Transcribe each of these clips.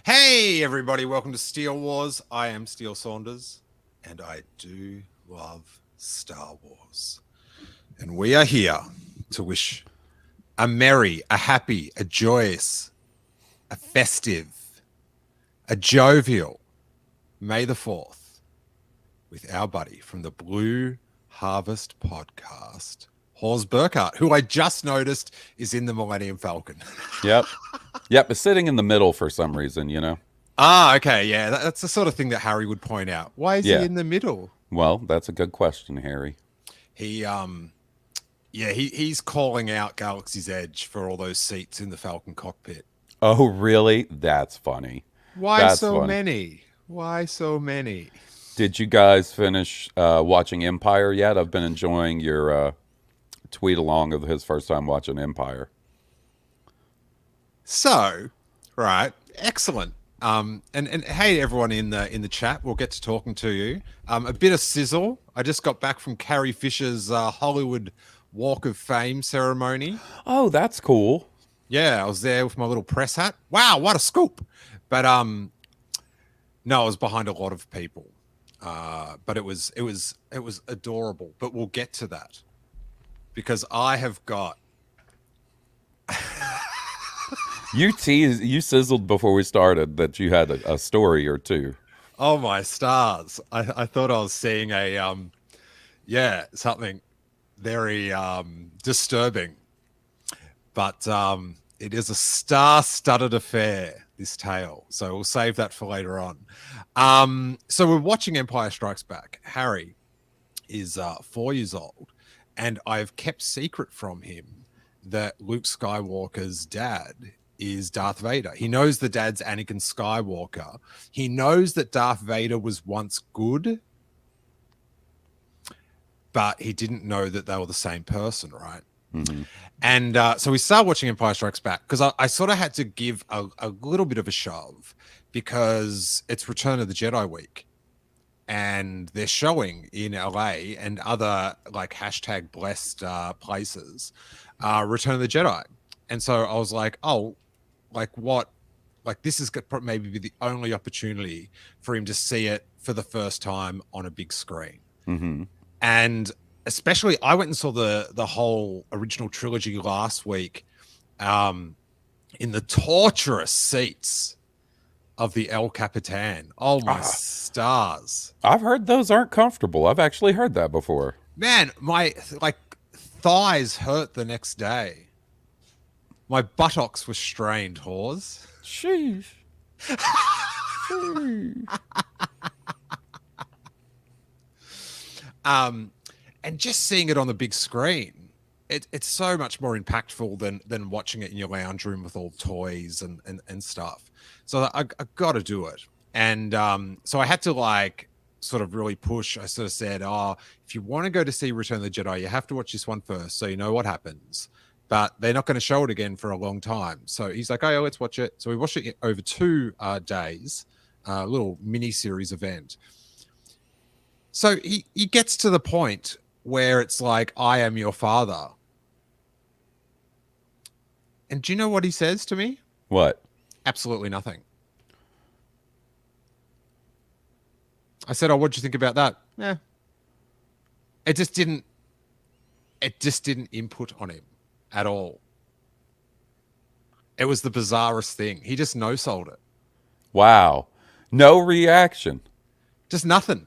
Hey everybody, welcome to Steele Wars. I am Steele Saunders, and I do love Star Wars. And we are here to wish a merry, a happy, a joyous, a festive, a jovial May the 4th with our buddy from the Blue Harvest podcast, Hawes Burkhart, who I just noticed is in the Millennium Falcon. Yep. Yep. It's sitting in the middle for some reason, you know? Ah, okay. Yeah, that's the sort of thing that Harry would point out. Why is he in the middle? Well, that's a good question, Harry. He's calling out Galaxy's Edge for all those seats in the Falcon cockpit. Oh, really? That's funny. Why so many? Why so many? Did you guys finish watching Empire yet? I've been enjoying your tweet along of his first time watching Empire. So, right, excellent. And hey everyone in the chat, we'll get to talking to you. A bit of sizzle. I just got back from Carrie Fisher's Hollywood Walk of Fame ceremony. Oh, that's cool. Yeah, I was there with my little press hat. Wow, what a scoop! But no, I was behind a lot of people. But it was adorable. But we'll get to that because I have got. You sizzled before we started that you had a story or two. Oh my stars! I thought I was seeing something very disturbing, but it is a star-studded affair, this tale. So we'll save that for later on. So we're watching Empire Strikes Back. Harry is 4 years old, and I've kept secret from him that Luke Skywalker's dad is Darth Vader. He knows the dad's Anakin Skywalker. He knows that Darth Vader was once good, but he didn't know that they were the same person, right? Mm-hmm. And so we started watching Empire Strikes Back because I sort of had to give a little bit of a shove because it's Return of the Jedi week. And they're showing in LA and other like hashtag blessed places Return of the Jedi. And so I was like, oh, like what? Like this is maybe be the only opportunity for him to see it for the first time on a big screen. Mm-hmm. And especially, I went and saw the whole original trilogy last week in the torturous seats of the El Capitan. Oh, my stars. I've heard those aren't comfortable. I've actually heard that before. Man, my thighs hurt the next day. My buttocks were strained, Hawes. Sheesh. And just seeing it on the big screen, it's so much more impactful than watching it in your lounge room with all toys and stuff. So I got to do it. And so I had to like sort of really push. I sort of said, oh, if you want to go to see Return of the Jedi, you have to watch this one first so you know what happens. But they're not going to show it again for a long time. So he's like, oh, yeah, let's watch it. So we watched it over 2 days, a little mini-series event. So he gets to the point where it's like, I am your father. And do you know what he says to me? What? Absolutely nothing. I said, oh, what'd you think about that? Yeah. It just didn't input on him at all. It was the bizarrest thing. He just no-sold it. Wow. No reaction. Just nothing.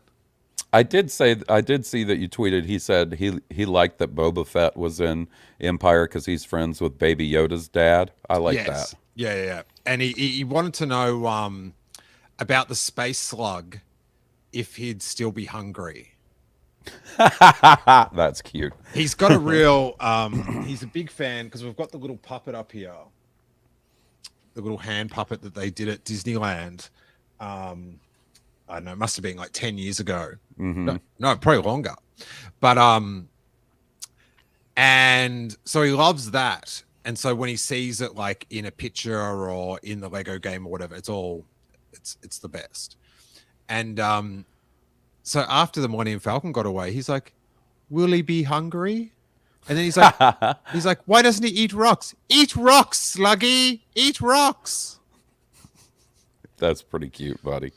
I did see that you tweeted. He said he liked that Boba Fett was in Empire because he's friends with Baby Yoda's dad. I like that. Yeah. And he wanted to know about the space slug if he'd still be hungry. That's cute. He's got a real he's a big fan because we've got the little puppet up here, the little hand puppet that they did at Disneyland. I don't know, it must have been like 10 years ago. Mm-hmm. No, probably longer. But and so he loves that. And so when he sees it like in a picture or in the Lego game or whatever, it's the best. And so after the Millennium Falcon got away, he's like, Will he be hungry? And then he's like, why doesn't he eat rocks? Eat rocks, Sluggy. Eat rocks. That's pretty cute, buddy.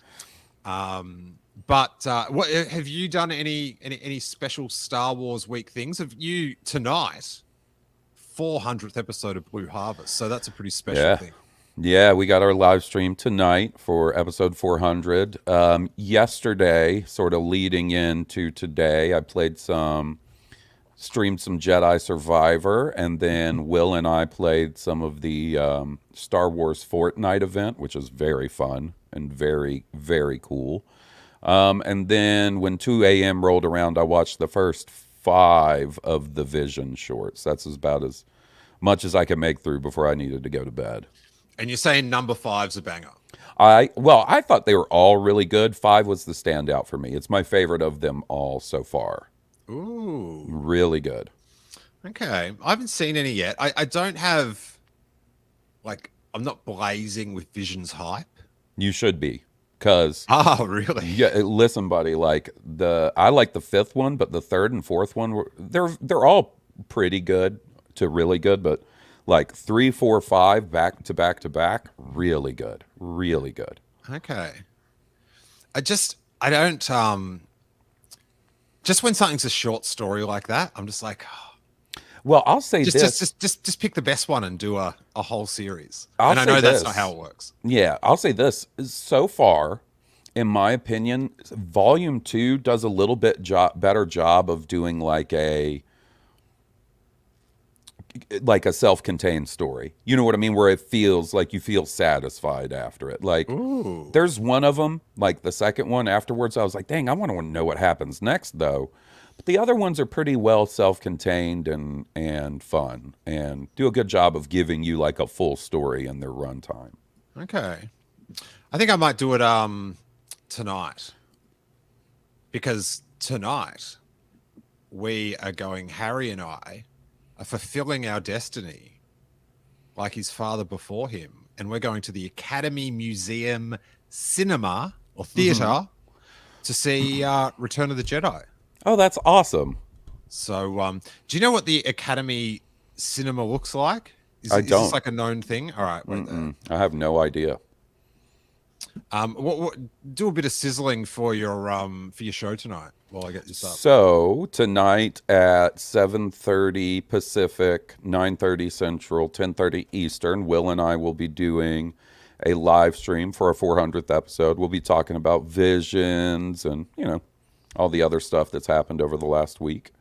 But what have you done? Any special Star Wars week things? Have you tonight? 400th episode of Blue Harvest, so that's a pretty special Yeah. thing. Yeah, we got our live stream tonight for episode 400. Yesterday, sort of leading into today, I streamed some Jedi Survivor, and then Will and I played some of the Star Wars Fortnite event, which is very fun and very, very cool. And then when 2 a.m. rolled around, I watched the first five of the Vision shorts. That's about as much as I could make through before I needed to go to bed. And you're saying number five's a banger. I thought they were all really good. Five was the standout for me. It's my favorite of them all so far. Ooh, Really good. okay. I haven't seen any yet. I don't have, like, I'm not blazing with Vision's hype. You should be, cause Oh, really? yeah. Listen, buddy. I like the fifth one, but the third and fourth one they're all pretty good to really good, but like three, four, five back to back to back, really good, really good. Okay. I don't just when something's a short story like that, I'm just like, oh, Well, I'll say just this. just pick the best one and do a whole series. I'll And I say know that's not this. how it works. Yeah, I'll say this. So far, in my opinion, Volume 2 does a little bit better job of doing like a self-contained story. You know what I mean? Where it feels like you feel satisfied after it. Like Ooh. there's one of them, like the second one afterwards, I was like, dang, I want to know what happens next though. But the other ones are pretty well self-contained and fun and do a good job of giving you like a full story in their runtime. Okay. I think I might do it tonight. Because tonight we are going, Harry and I are fulfilling our destiny like his father before him. And we're going to the Academy Museum Cinema or Theatre to see Return of the Jedi. Oh, that's awesome. So, do you know what the Academy Cinema looks like? I Is this don't. like a known thing? All right, wait there. I have no idea. Do a bit of sizzling for your show tonight while I get this up. So tonight at 7:30 Pacific, 9:30 Central, 10:30 Eastern, Will and I will be doing a live stream for our 400th episode. We'll be talking about visions and, all the other stuff that's happened over the last week.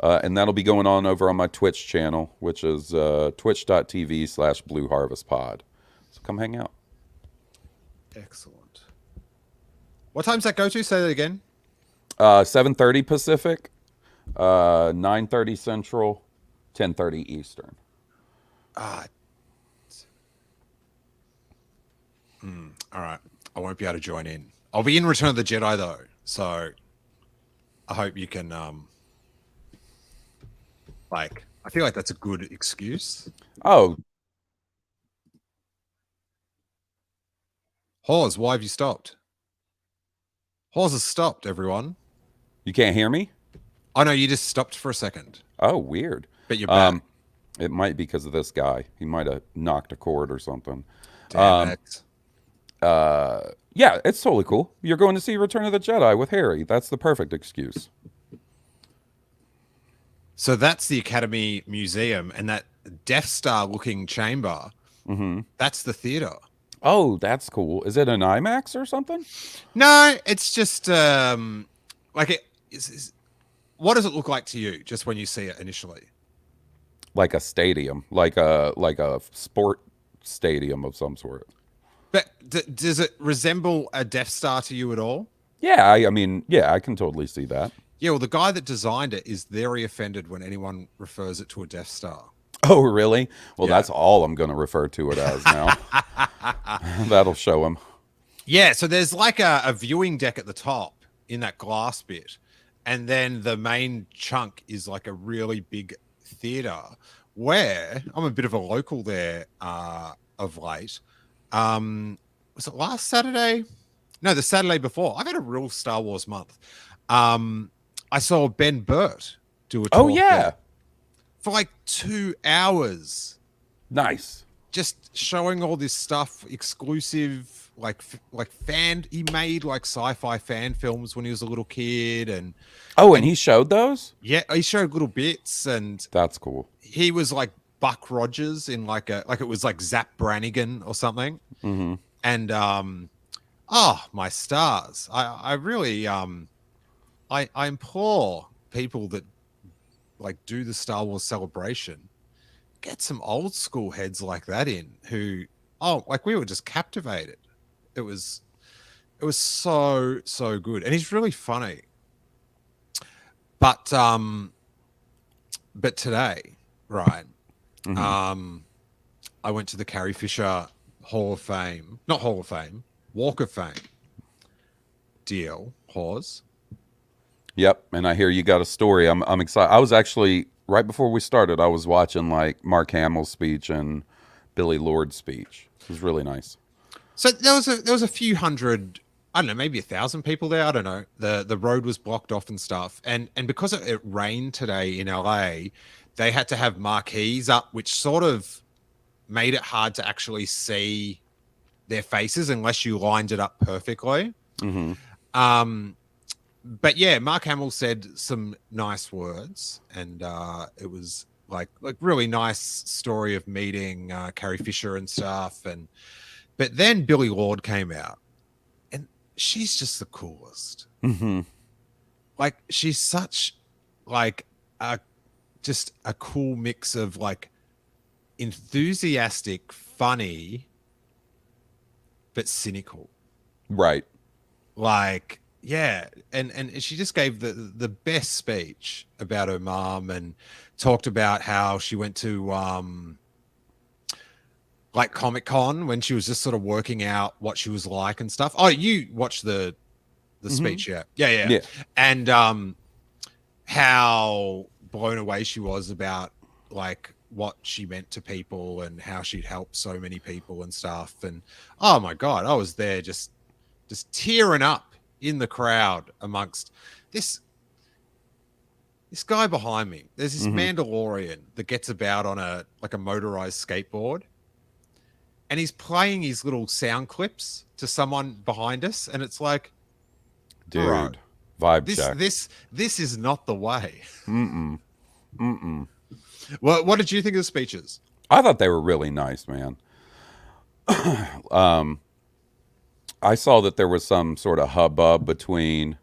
And that'll be going on over on my Twitch channel, which is twitch.tv/Blue Harvest Pod. So come hang out. Excellent. What time's that go to? Say that again. 7:30 Pacific, 9:30 Central, 10:30 Eastern. Ah, all right. I won't be able to join in. I'll be in Return of the Jedi though, so I hope you can. I feel like that's a good excuse. Oh, Hawes, why have you stopped? Hawes has stopped, everyone. you can't hear me? Oh no, you just stopped for a second, Oh, weird. but you're back. It might be because of this guy. He might have knocked a cord or something. Damn it. Yeah, it's totally cool. You're going to see Return of the Jedi with Harry. That's the perfect excuse. So that's the Academy Museum, and that Death Star looking chamber. That's the theater. Oh, that's cool. Is it an IMAX or something? No, it's just like it. What does it look like to you just when you see it initially? Like a stadium, like a sport stadium of some sort. But does it resemble a Death Star to you at all? Yeah, I mean, yeah, I can totally see that. Yeah, well, the guy that designed it is very offended when anyone refers it to a Death Star. Oh, really? Well, Yeah. that's all I'm going to refer to it as now. That'll show him. Yeah, so there's like a viewing deck at the top in that glass bit. And then the main chunk is like a really big theater where I'm a bit of a local there of late. Was it last Saturday? No, the Saturday before. I've had a real Star Wars month. I saw Ben Burt do a Oh talk there yeah, for like 2 hours, nice. just showing all this stuff, exclusive, like fan. He made like sci-fi fan films when he was a little kid, Oh, and and he showed those. yeah, he showed little bits, and That's cool. he was like Buck Rogers in like it was like Zap Brannigan or something, Mm-hmm. and oh my stars! I really I implore people that like do the Star Wars celebration, get some old school heads like that in who, oh, like we were just captivated. It was so good, and he's really funny. But today, right? Mm-hmm. Um, I went to the Carrie Fisher Hall of Fame, not Hall of Fame, Walk of Fame deal. Hawes. Yep, and I hear you got a story. I'm excited. I was actually right before we started. I was watching like Mark Hamill's speech and Billy Lord's speech. It was really nice. So there was a few hundred, I don't know, maybe 1,000 people there. I don't know. The road was blocked off and stuff, and because it rained today in LA, they had to have marquees up, which sort of made it hard to actually see their faces unless you lined it up perfectly. Mm-hmm. Um, but yeah, Mark Hamill said some nice words, and it was like really nice story of meeting Carrie Fisher and stuff. And but then Billy Lord came out, and she's just the coolest. Mm-hmm. Like she's such like a just a cool mix of like enthusiastic, funny, but cynical. Right. Like yeah, and she just gave the best speech about her mom, and talked about how she went to like Comic-Con when she was just sort of working out what she was like and stuff. Oh, you watched the Mm-hmm. speech, yeah. Yeah, yeah. Yeah. And how blown away she was about like what she meant to people and how she'd helped so many people and stuff. And oh my god, I was there just tearing up in the crowd amongst this guy behind me. There's this Mm-hmm. Mandalorian that gets about on a like a motorized skateboard, and he's playing his little sound clips to someone behind us, and it's like, bro, Dude, vibe this check. this this is not the way. Mm-mm. Mm-mm. What did you think of the speeches? I thought they were really nice, man. Um, I saw that there was some sort of hubbub between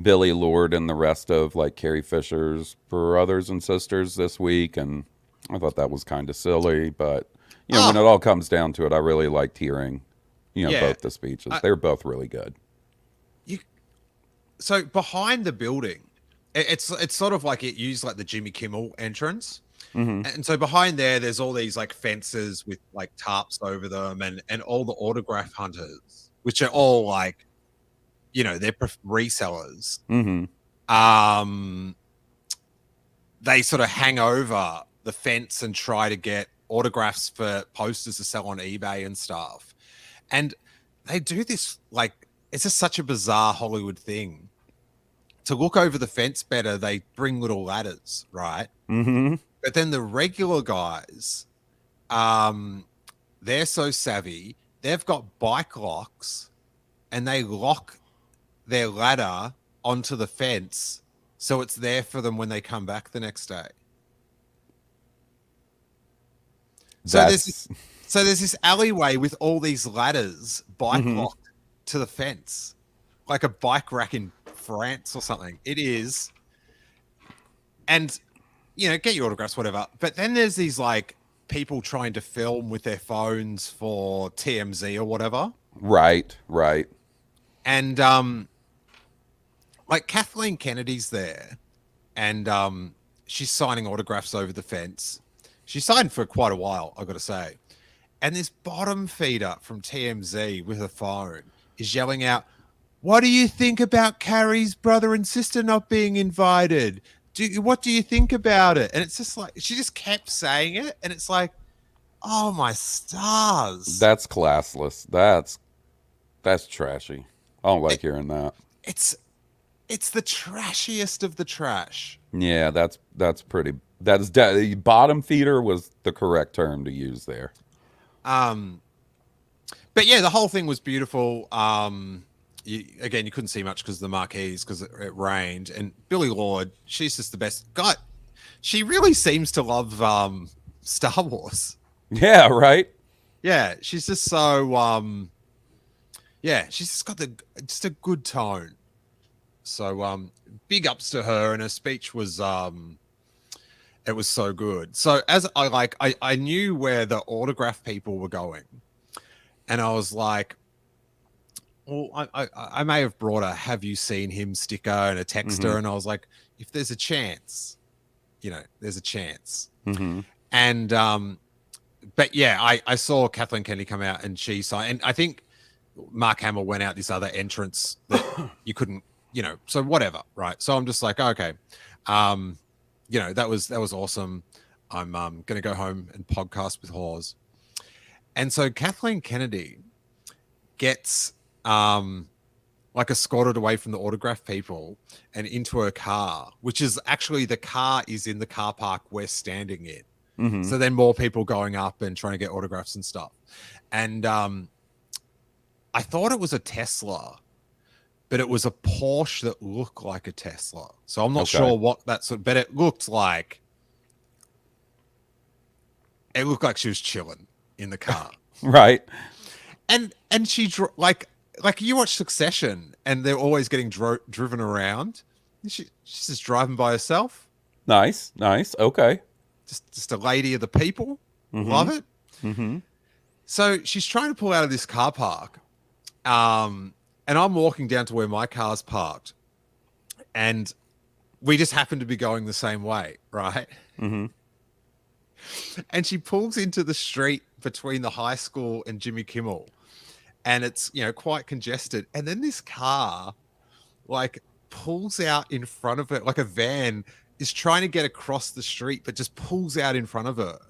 Billy Lord and the rest of like Carrie Fisher's brothers and sisters this week, and I thought that was kind of silly. But when it Oh, all comes down to it, I really liked hearing, yeah. both the speeches. I, They were both really good. you so behind the building, it's sort of like it used like the Jimmy Kimmel entrance. Mm-hmm. And so behind there, there's all these like fences with like tarps over them, and all the autograph hunters, which are all like, they're resellers. Mm-hmm. Um, they sort of hang over the fence and try to get autographs for posters to sell on eBay and stuff. And they do this like it's just such a bizarre Hollywood thing. To look over the fence better, they bring little ladders, right? Mm-hmm. But then the regular guys, um, they're so savvy, they've got bike locks, and they lock their ladder onto the fence so it's there for them when they come back the next day. So there's That's there's this alleyway with all these ladders bike mm-hmm. locked to the fence, like a bike rack in France or something. It is, and get your autographs, whatever. But then there's these like people trying to film with their phones for TMZ or whatever, Right, right. and like Kathleen Kennedy's there, and she's signing autographs over the fence. She signed for quite a while, I got to say. And this bottom feeder from TMZ with a phone is yelling out, "What do you think about Carrie's brother and sister not being invited? What do you think about it?" And it's just like she just kept saying it, and it's like, oh my stars! That's classless. That's trashy. I don't like It, hearing that. it's It's the trashiest of the trash. Yeah, that's pretty. Bottom feeder was the correct term to use there. Um, but yeah, the whole thing was beautiful. Again, you couldn't see much because of the marquees because it rained. And Billy Lord, she's just the best. God, she really seems to love Star Wars. Yeah, right. Yeah, she's just so yeah, she's just got just a good tone. So big ups to her, and her speech was it was so good. So as I knew where the autograph people were going, and I was like, well, I may have brought a "Have you seen him" sticker and a texter, and I was like, if there's a chance, there's a chance. And but yeah, I saw Kathleen Kennedy come out and she signed, and I think Mark Hamill went out this other entrance that you couldn't, so whatever, right? So I'm just like, okay, that was awesome. I'm gonna go home and podcast with Hawes. And so Kathleen Kennedy gets like escorted away from the autograph people and into her car, which is actually the car is in the car park we're standing in. So then more people going up and trying to get autographs and stuff. And I thought it was a Tesla, but it was a Porsche that looked like a Tesla. So I'm not sure what that's, but it looked like she was chilling in the car. Right. And she like you watch Succession and they're always getting driven around. She's just driving by herself. Nice. Okay. Just a lady of the people. Love it. So she's trying to pull out of this car park. And I'm walking down to where my car's parked. And we just happen to be going the same way, right? And she pulls into the street between the high school and Jimmy Kimmel. And it's, quite congested. And then this car, like, pulls out in front of it, like a van is trying to get across the street, but just pulls out in front of her.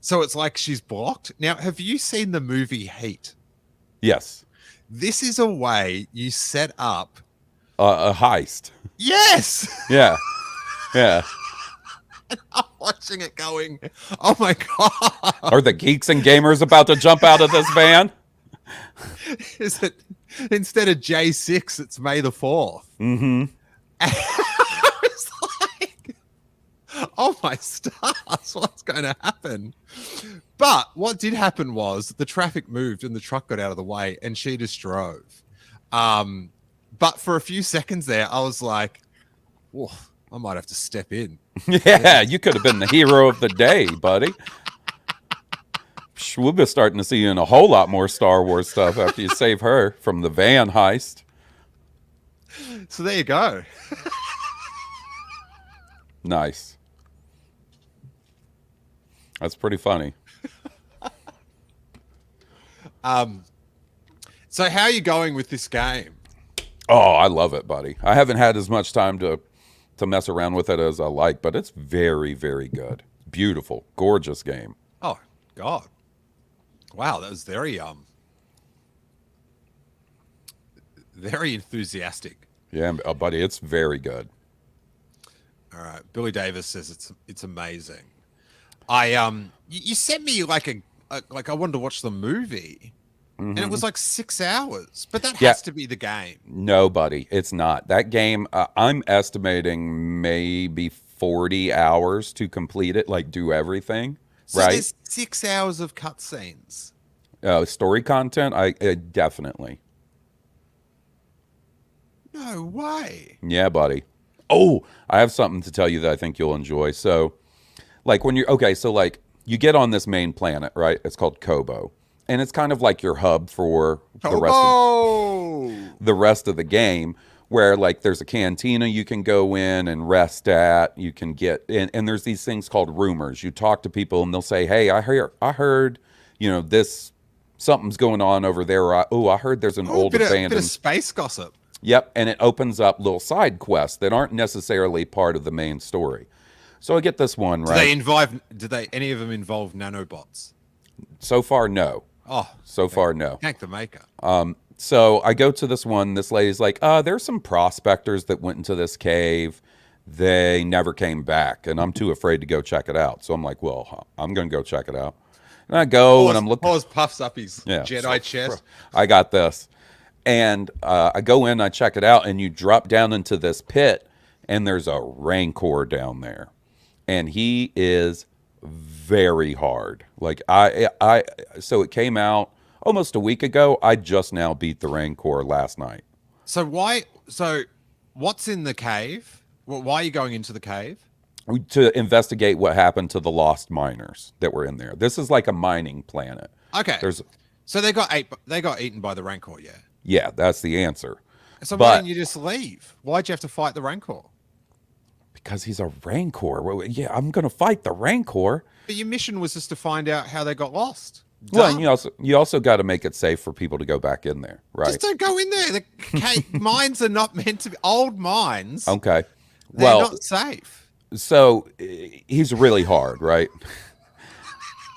So it's like she's blocked. Now, have you seen the movie Heat? Yes. This is a way you set up a heist. Yes. Yeah. Yeah. And I'm watching it going, oh my God. Are the geeks and gamers about to jump out of this van? Is it instead of J6, it's May the 4th? I was like, oh my stars, what's going to happen? But what did happen was the traffic moved and the truck got out of the way and she just drove. But for a few seconds there, I was like, whoa, I might have to step in. Yeah, you could have been the hero of the day, buddy. We'll be starting to see you in a whole lot more Star Wars stuff after you save her from the van heist. So there you go. Nice. That's pretty funny. So how are you going with this game? Oh, I love it, buddy. I haven't had as much time to mess around with it as I like, but it's very, very good. Beautiful, gorgeous game. Oh, God. Wow, that was very very enthusiastic. Yeah, buddy, it's very good. All right. Billy Davis says it's amazing. You sent me like I wanted to watch the movie. And it was like 6 hours, but that has to be the game. No, buddy, it's not. That game, I'm estimating maybe 40 hours to complete it, like do everything. So right? There's 6 hours of cutscenes. Story content, I definitely. No way. Yeah, buddy. Oh, I have something to tell you that I think you'll enjoy. So, like when like you get on this main planet, right? It's called Kobo. And it's kind of like your hub for the rest of the game, where like there's a cantina you can go in and rest at. You can get and there's these things called rumors. You talk to people and they'll say, "Hey, I heard, this something's going on over there. I heard there's an old abandoned bit of space gossip." Yep, and it opens up little side quests that aren't necessarily part of the main story. So I get this one right. Do any of them involve nanobots? So far, no. Oh, so far, no. Thank the maker. So I go to this one. This lady's like, there's some prospectors that went into this cave. They never came back, and I'm too afraid to go check it out. So I'm like, well, I'm going to go check it out. And I go and I'm looking. Hawes puffs up his Yeah, Jedi chest. I got this. And I go in, I check it out, and you drop down into this pit, and there's a Rancor down there. And he is very hard. Like, so it came out almost a week ago. I just now beat the Rancor last night. So what's in the cave? Why are you going into the cave? To investigate what happened to the lost miners that were in there. This is like a mining planet. Okay. There's So they got eaten by the Rancor, yeah. Yeah, that's the answer. So why didn't you just leave? Why'd you have to fight the Rancor? Because he's a Rancor. Well, yeah, I'm going to fight the Rancor. But your mission was just to find out how they got lost. Well, and you also got to make it safe for people to go back in there, right? Just don't go in there. The mines are not meant to be old mines. Okay. They're not safe. So he's really hard, right?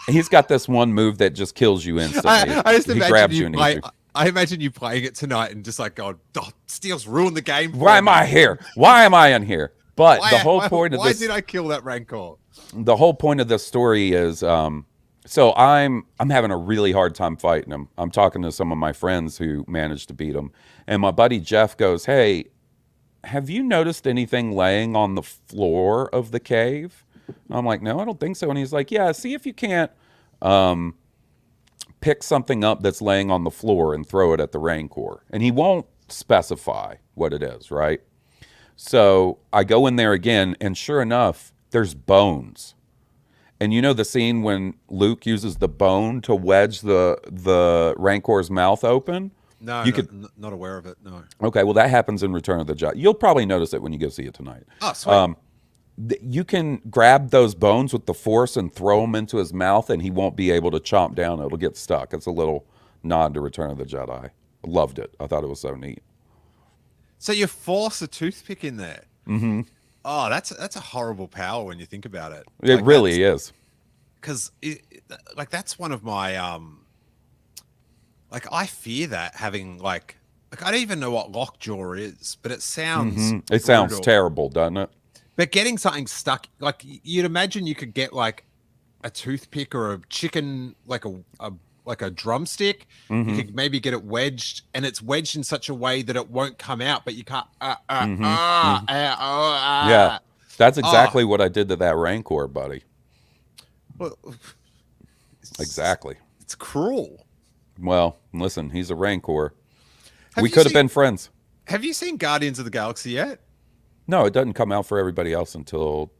He's got this one move that just kills you instantly. I just he grabs you and eats you. I imagine you playing it tonight and just like going, oh, Steele's ruined the game. Why am I here? Why am I in here? But the whole point of this. Why did I kill that Rancor? The whole point of this story is, so I'm having a really hard time fighting him. I'm talking to some of my friends who managed to beat him, and my buddy Jeff goes, "Hey, have you noticed anything laying on the floor of the cave?" And I'm like, "No, I don't think so." And he's like, "Yeah, see if you can't pick something up that's laying on the floor and throw it at the Rancor." And he won't specify what it is, right? So I go in there again, and sure enough, there's bones. And you know the scene when Luke uses the bone to wedge the Rancor's mouth open? No, not aware of it, no. Okay, well, that happens in Return of the Jedi. You'll probably notice it when you go see it tonight. Oh, sweet. You can grab those bones with the Force and throw them into his mouth, and he won't be able to chomp down. It'll get stuck. It's a little nod to Return of the Jedi. Loved it. I thought it was so neat. So you force a toothpick in there. Mm-hmm. Oh, that's a horrible power when you think about it. It really is. Because that's one of my I fear that having like I don't even know what lockjaw is, but it sounds it sounds terrible, doesn't it? But getting something stuck, like you'd imagine you could get like a toothpick or a chicken, like a drumstick. You could maybe get it wedged, and it's wedged in such a way that it won't come out, but you can't. Yeah, that's exactly what I did to that Rancor, buddy. Well, exactly. It's cruel. Well, listen, he's a Rancor. We could have been friends. Have you seen Guardians of the Galaxy yet? No, it doesn't come out for everybody else until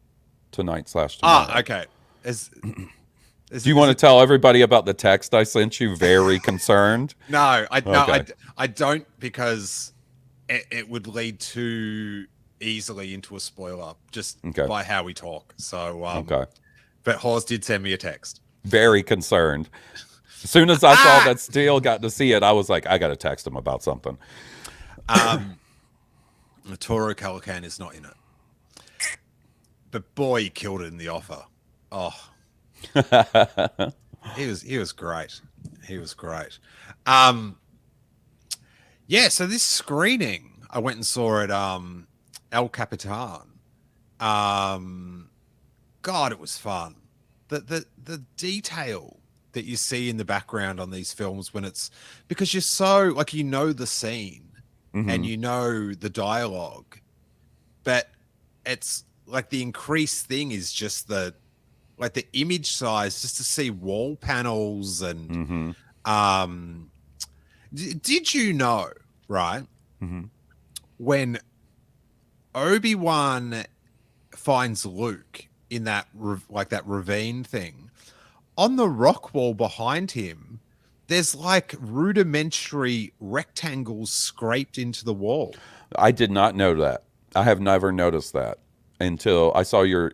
tonight/tomorrow. Ah, okay. Do you want to tell everybody about the text I sent you? Very concerned. No, I don't, because it would lead too easily into a spoiler just by how we talk. So but Hawes did send me a text. Very concerned. As soon as I saw that Steele got to see it, I was like, I got to text him about something. Toro Calican is not in it, but boy, he killed it in the offer. Oh. he was great. He was great. Yeah, so this screening I went and saw at El Capitan. God, it was fun. The detail that you see in the background on these films, when it's because you're so like, you know, the scene and you know the dialogue, but it's like the increased thing is just the image size, just to see wall panels and did you know, right, when Obi-Wan finds Luke in that that ravine thing, on the rock wall behind him there's like rudimentary rectangles scraped into the wall? I did not know that. I have never noticed that until I saw your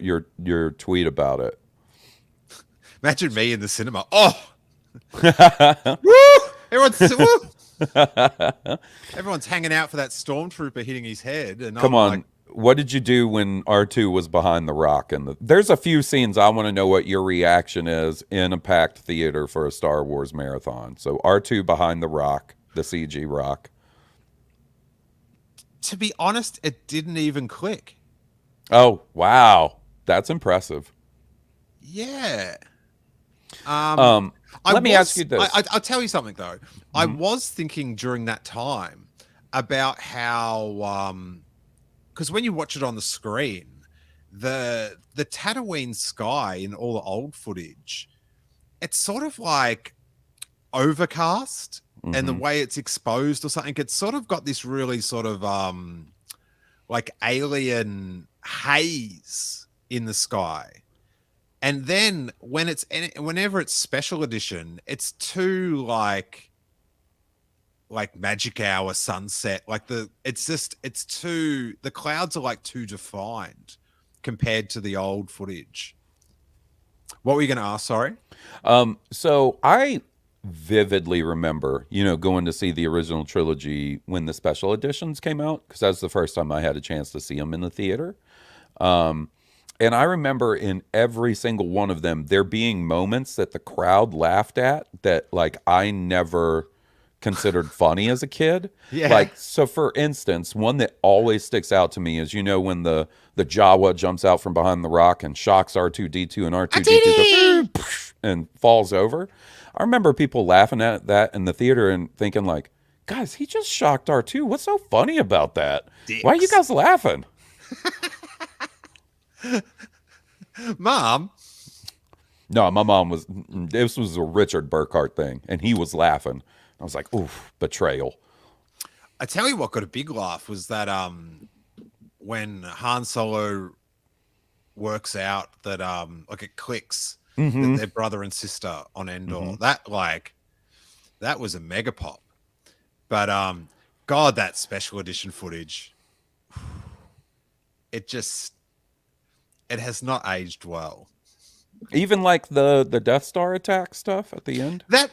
tweet about it. Imagine me in the cinema. Oh, woo! Everyone's hanging out for that stormtrooper hitting his head. And come on, like, what did you do when R2 was behind the rock? And there's a few scenes I want to know what your reaction is in a packed theater for a Star Wars marathon. So R2 behind the rock. the CG Rock. To be honest, it didn't even click. Oh, wow. That's impressive. Yeah. Um, Um, I Let me ask you was. this. I'll tell you something though. I Mhm. was thinking during that time about how, because when you watch it on the screen, the Tatooine sky in all the old footage, it's sort of like overcast, and the Mhm. way it's exposed or something, it's sort of got this really sort of like alien haze in the sky. And then whenever it's special edition, it's too like magic hour sunset. Like it's too, the clouds are like too defined compared to the old footage. What were you going to ask? Sorry. So I vividly remember, going to see the original trilogy when the special editions came out, because that was the first time I had a chance to see them in the theater. Um, and I remember in every single one of them, there being moments that the crowd laughed at that, like, I never considered funny as a kid. Yeah. Like, so for instance, one that always sticks out to me is, when the Jawa jumps out from behind the rock and shocks R2D2, and R2D2 goes Atiti! and falls over. I remember people laughing at that in the theater and thinking, like, guys, he just shocked R2. What's so funny about that? Why are you Dicks. guys laughing? Mom, No, my mom was. This was a Richard Burkhart thing, and he was laughing. I was like, "Oof, betrayal." I tell you what got a big laugh was that when Han Solo works out that like it clicks that Mm-hmm. they're brother and sister on Endor. Mm-hmm. That was a mega pop. But God, that special edition footage, it just it has not aged well. Even like the Death Star attack stuff at the end. That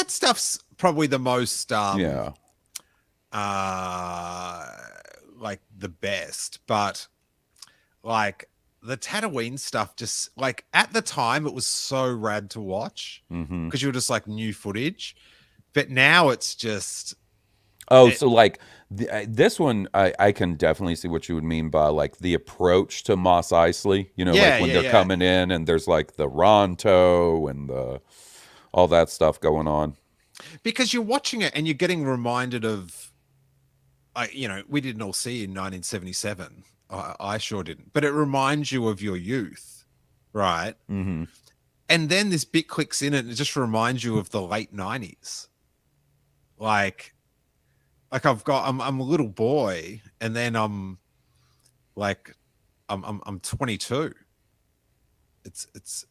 stuff's probably the most Yeah. uh like the best, but like the Tatooine stuff, just like at the time it was so rad to watch Mm-hmm. because you were just like new footage, but now it's just Oh, it, so like this one, I can definitely see what you would mean by like the approach to Mos Eisley. Like yeah, when yeah, they're yeah, coming in and there's like the Ronto and the all that stuff going on. because you're watching it and you're getting reminded of, we didn't all see in 1977. I sure didn't, but it reminds you of your youth, right? Mm-hmm. And then this bit clicks in it and it just reminds you of the late 90s. Like I'm a little boy, and then like I'm 22. It's That it's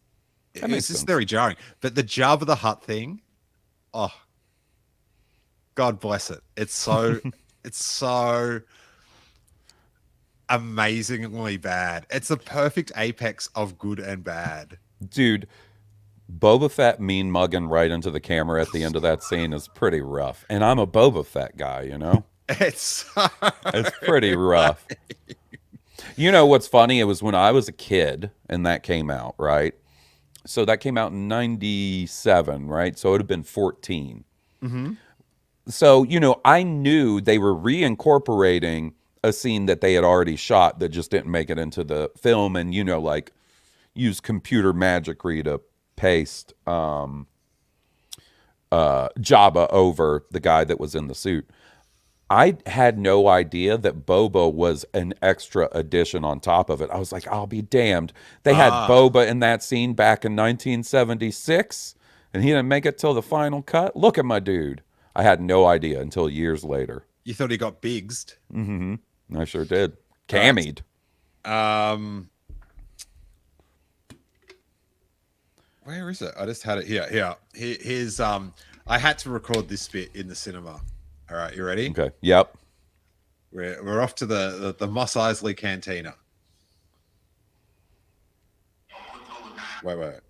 makes just sense. very jarring. But the Jabba the Hutt thing, oh, God bless it. It's so amazingly bad. It's the perfect apex of good and bad. Dude, Boba Fett mean mugging right into the camera at the end of that scene is pretty rough. And I'm a Boba Fett guy. It's so It's pretty rough. You know what's funny? It was when I was a kid and that came out, right? So that came out in 97, right? So it would have been 14. Mhm. So, I knew they were reincorporating a scene that they had already shot that just didn't make it into the film, and, like use computer magicry to paste Jabba over the guy that was in the suit. I had no idea that Boba was an extra addition on top of it. I was like, I'll be damned. They had Ah, Boba in that scene back in 1976, and he didn't make it till the final cut. Look at my dude. I had no idea until years later. you thought he got bigsed. Mm-hmm. I sure did. All right. Cammied. Um, where is it? I just had it here. Here's I had to record this bit in the cinema. All right, you ready? Okay. Yep. We're off to the Mos Eisley Cantina. Wait.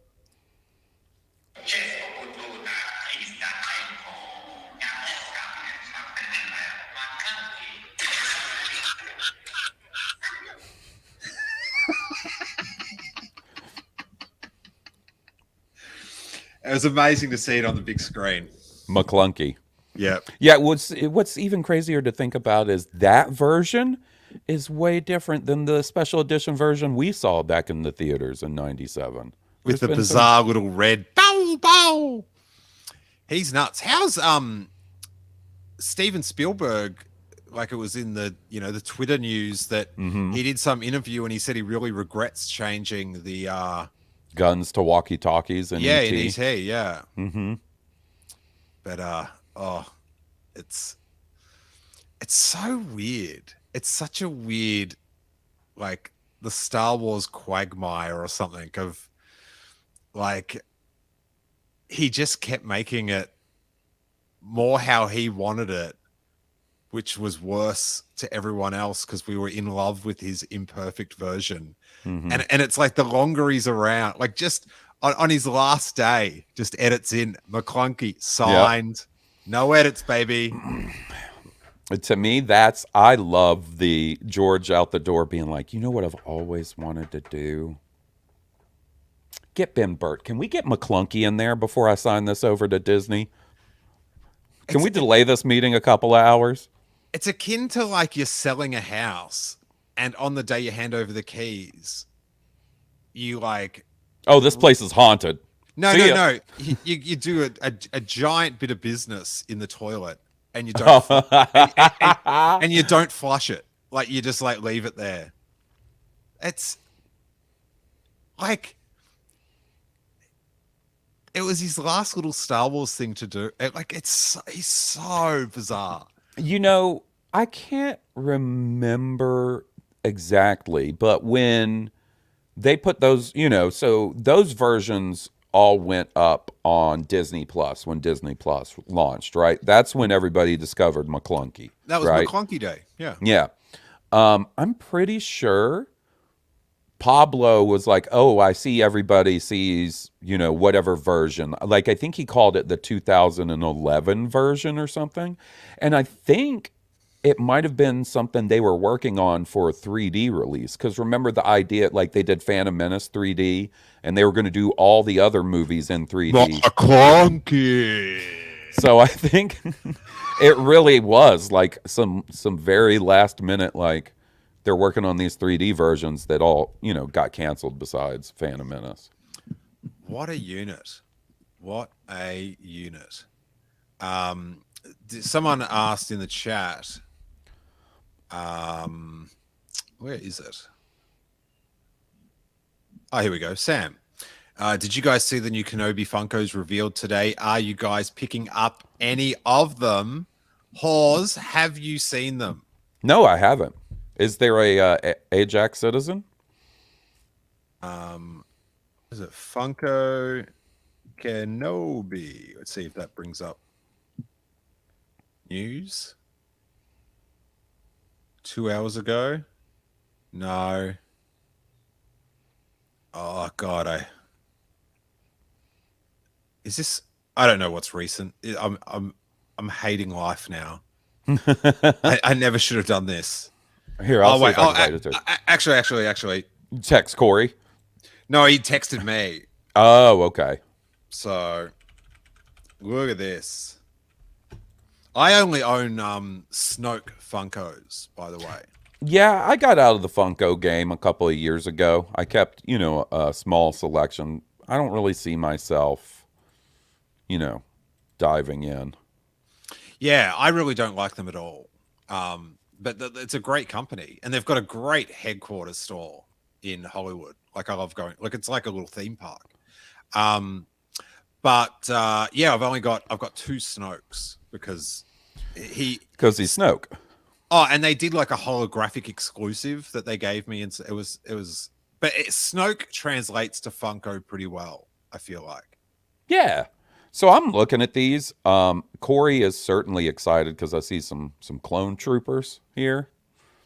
It was amazing to see it on the big screen. McClunky. Yeah. Yeah, what's even crazier to think about is that version is way different than the special edition version we saw back in the theaters in '97. With There's the been some. bizarre little red bow bow. He's nuts. How's Steven Spielberg, like it was in the the Twitter news that Hmm. he did some interview and he said he really regrets changing the Guns to walkie talkies and yeah, in ET. ET, yeah. Hmm. But oh, it's it's so weird. It's such a weird, like, the Star Wars quagmire or something of, like, he just kept making it more how he wanted it, which was worse to everyone else because we were in love with his imperfect version. Hmm. And it's like the longer he's around, like just on his last day, just edits in McClunky Yep. signed, no edits, baby. To me, I love the George out the door being like, you know what I've always wanted to do? Get Ben Burt. Can we get McClunky in there before I sign this over to Disney? Can It's we delay this meeting a couple of hours? it's akin to like you're selling a house, and on the day you hand over the keys, you like Oh, this place is haunted. no, See no, ya. no. You do a giant bit of business in the toilet, and you don't and you don't flush it. Like you just like leave it there. It's like it was his last little Star Wars thing to do. He's so bizarre. You know, I can't remember exactly, but when they put those, so those versions all went up on Disney Plus when Disney Plus launched, right? That's when everybody discovered McClunky, That was right? McClunky Day. Yeah. Yeah. I'm pretty sure Pablo was like, "Oh, I see everybody sees, whatever version." Like I think he called it the 2011 version or something. And I think it might have been something they were working on for a 3D release cuz remember the idea like they did Phantom Menace 3D and they were going to do all the other movies in 3D. McClunky. So I think it really was like some very last minute like they're working on these 3D versions that all, got canceled besides Phantom Menace. What a unit. What a unit. Um, Someone asked in the chat, where is it? Oh, here we go. Sam, did you guys see the new Kenobi Funkos revealed today? Are you guys picking up any of them? Hawes, have you seen them? No, I haven't. Is there a Ajax citizen? Is it Funko Kenobi? Let's see if that brings up news. 2 hours ago? No. Oh God, is this? I don't know what's recent. I'm hating life now. I never should have done this. Here, I'll Oh see wait. if I can find it too. Actually. Text Corey. No, he texted me. Oh, okay. So look at this. I only own Snoke Funkos, by the way. Yeah, I got out of the Funko game a couple of years ago. I kept, a small selection. I don't really see myself, diving in. Yeah, I really don't like them at all. But it's a great company, and they've got a great headquarters store in Hollywood. Like I love going. Like it's like a little theme park. Um, but yeah, I've got two Snokes because he Because he's Snoke. oh, and they did like a holographic exclusive that they gave me, and but Snoke translates to Funko pretty well. I feel like. Yeah. So I'm looking at these. Corey is certainly excited because I see some clone troopers here.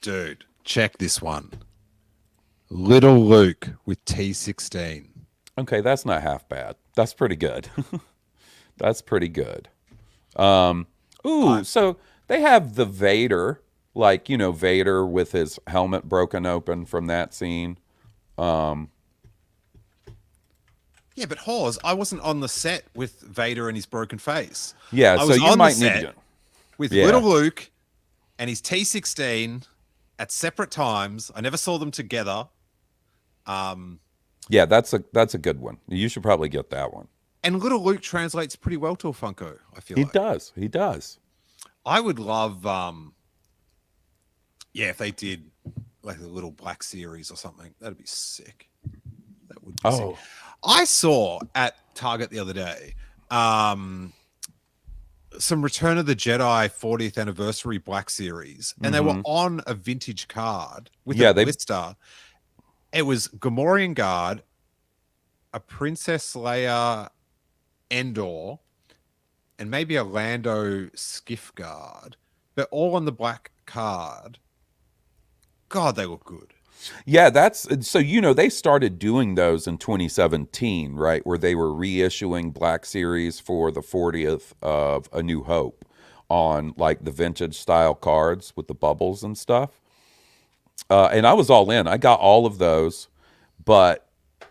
Dude, check this one. Little Luke with T16. Okay, that's not half bad. That's pretty good. That's pretty good. Ooh, so they have the Vader, like, Vader with his helmet broken open from that scene. Yeah, but Hawes, I wasn't on the set with Vader and his broken face. Yeah, I so was you on the might need to set get. with little Yeah. Luke and his T16 at separate times. I never saw them together. Um, Yeah, that's a good one. You should probably get that one. and little Luke translates pretty well to a Funko, I feel He like. does. He does. I would love, yeah, if they did like a little Black Series or something. That'd be sick. That would be sick. Oh. I saw at Target the other day some Return of the Jedi 40th anniversary Black Series, and they were Mm-hmm. on a vintage card with a Yeah, they blister. It was Gamorrean Guard, a Princess Leia Endor, and maybe a Lando Skiff Guard, but all on the black card. God, they look good. Yeah, that's so they started doing those in 2017, right? Where they were reissuing Black Series for the 40th of A New Hope on like the vintage style cards with the bubbles and stuff. And I was all in. I got all of those, but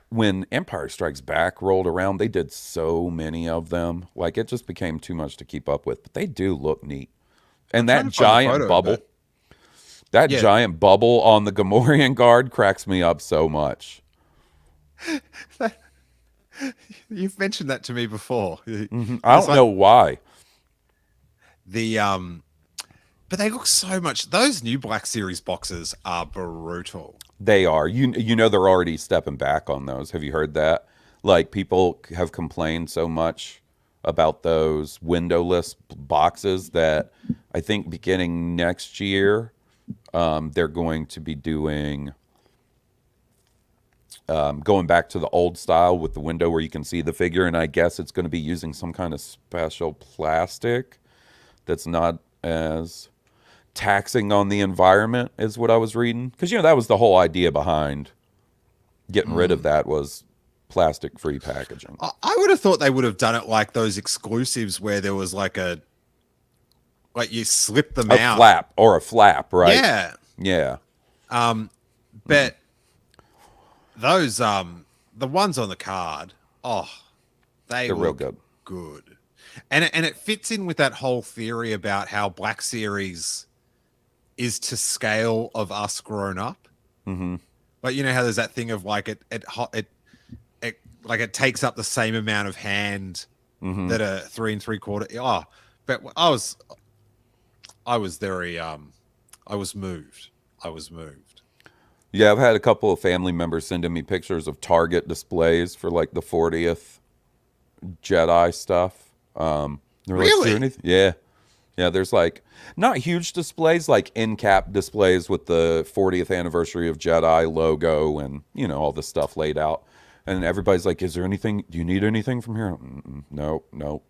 when Empire Strikes Back rolled around, they did so many of them. Like it just became too much to keep up with. But they do look neat. I'm And trying that to find the giant photo, bubble, but that yeah, giant bubble on the Gamorrean guard cracks me up so much. you've mentioned that to me before. I It's don't like know why. the but they look so much. Those new Black Series boxes are brutal. They are. You know they're already stepping back on those. Have you heard that? Like people have complained so much about those windowless boxes that I think beginning next year, they're going to be doing going back to the old style with the window where you can see the figure, and I guess it's going to be using some kind of special plastic that's not as taxing on the environment, is what I was reading. Because that was the whole idea behind getting rid of Mm. that was plastic free packaging. I would have thought they would have done it like those exclusives where there was like you slip them A out. flap or a flap, right? Yeah. Yeah. But those the ones on the card, oh, they They're real look good. good. And it fits in with that whole theory about how Black Series is to scale of us grown up. Mm-hmm. Like how there's that thing of like it like it takes up the same amount of hand Mm-hmm. that a 3 3/4. Oh, but I was very I was moved. I was moved. Yeah, I've had a couple of family members sending me pictures of Target displays for like the 40th Jedi stuff. They're like, "Is there Really? anything?" Yeah, yeah. There's like not huge displays, like end cap displays with the 40th anniversary of Jedi logo and all this stuff laid out. And everybody's like, "Is there anything? Do you need anything from here?" No, no.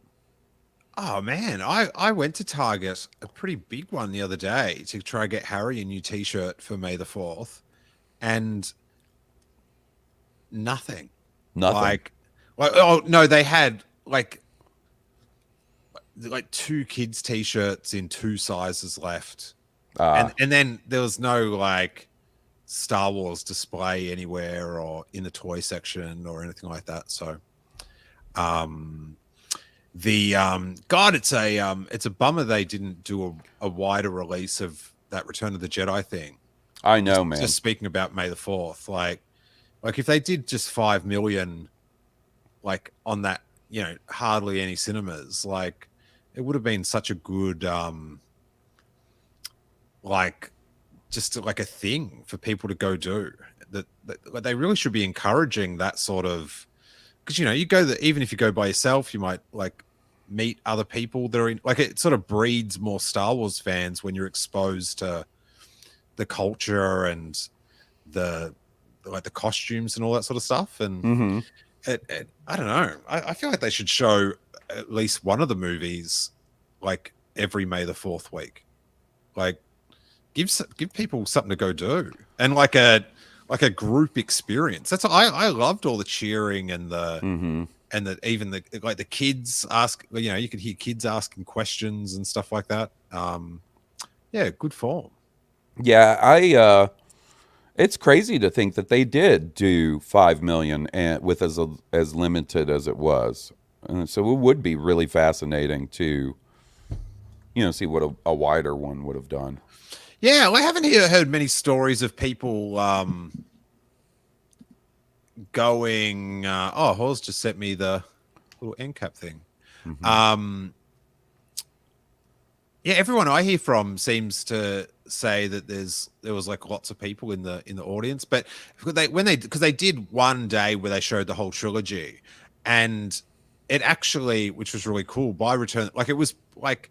Oh man, I went to Target, a pretty big one the other day, to try to get Harry a new T-shirt for May the 4th, and nothing. Nothing. Like oh no, they had like two kids T-shirts in two sizes left, Ah, and then there was no like Star Wars display anywhere or in the toy section or anything like that. So, um, the God, it's a bummer they didn't do a wider release of that Return of the Jedi thing. I know, man. Just speaking about May the 4th, like if they did just 5 million, like on that, hardly any cinemas, like it would have been such a good, like just like a thing for people to go do. That like, they really should be encouraging that sort of, because you go even if you go by yourself, you might like meet other people that are in, like it sort of breeds more Star Wars fans when you're exposed to the culture and the like the costumes and all that sort of stuff. And Mm-hmm. I don't know. I feel like they should show at least one of the movies like every May the 4th week. Like give people something to go do, and like a group experience. That's I loved all the cheering and the Mm-hmm. even the like the kids ask. You could hear kids asking questions and stuff like that. Yeah, good form. Yeah, It's crazy to think that they did do 5 million and with as limited as it was. And so it would be really fascinating to see what a wider one would have done. Yeah, well, I haven't heard many stories of people going. Oh, Hawes just sent me the little end cap thing. Hmm. Um, yeah, everyone I hear from seems to say that there was like lots of people in the audience, but because they did one day where they showed the whole trilogy, and it actually, which was really cool, by return, like it was like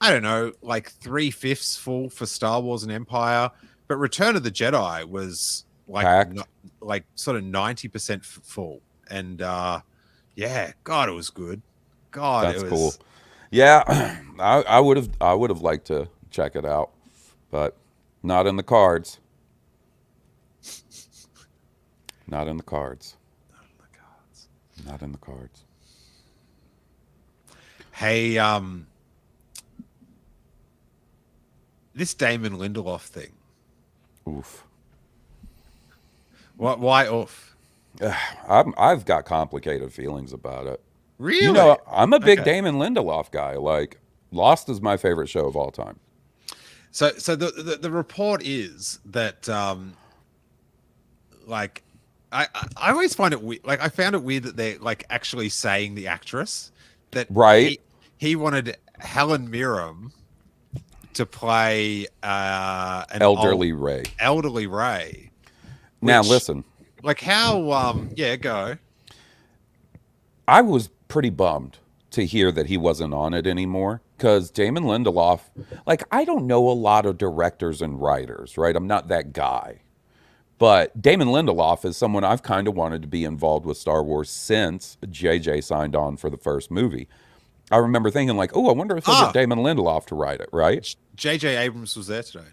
I don't know, like 3/5 full for Star Wars and Empire, but Return of the Jedi was like Packed. like sort of 90% full, and yeah, God, it was good. God, it That's cool. was. Yeah, I would have liked to check it out, but not in the cards. Not in the cards. Not in the cards. Hey, this Damon Lindelof thing. Oof. What? Why off? I've got complicated feelings about it. Really? I'm a big Okay. Damon Lindelof guy. Like, Lost is my favorite show of all time. So the report is that like I always find it weird. Like I found it weird that they're like actually saying the actress that Right? he wanted Helen Mirren to play an old Elderly Ray. elderly Ray, Now, which listen, like how yeah, go. I was pretty bummed to hear that he wasn't on it anymore because Damon Lindelof, like, I don't know a lot of directors and writers, right? I'm not that guy. But Damon Lindelof is someone I've kind of wanted to be involved with Star Wars since JJ signed on for the first movie. I remember thinking, like, oh, I wonder if they'll get Ah, Damon Lindelof to write it, right? J.J. Abrams was there today.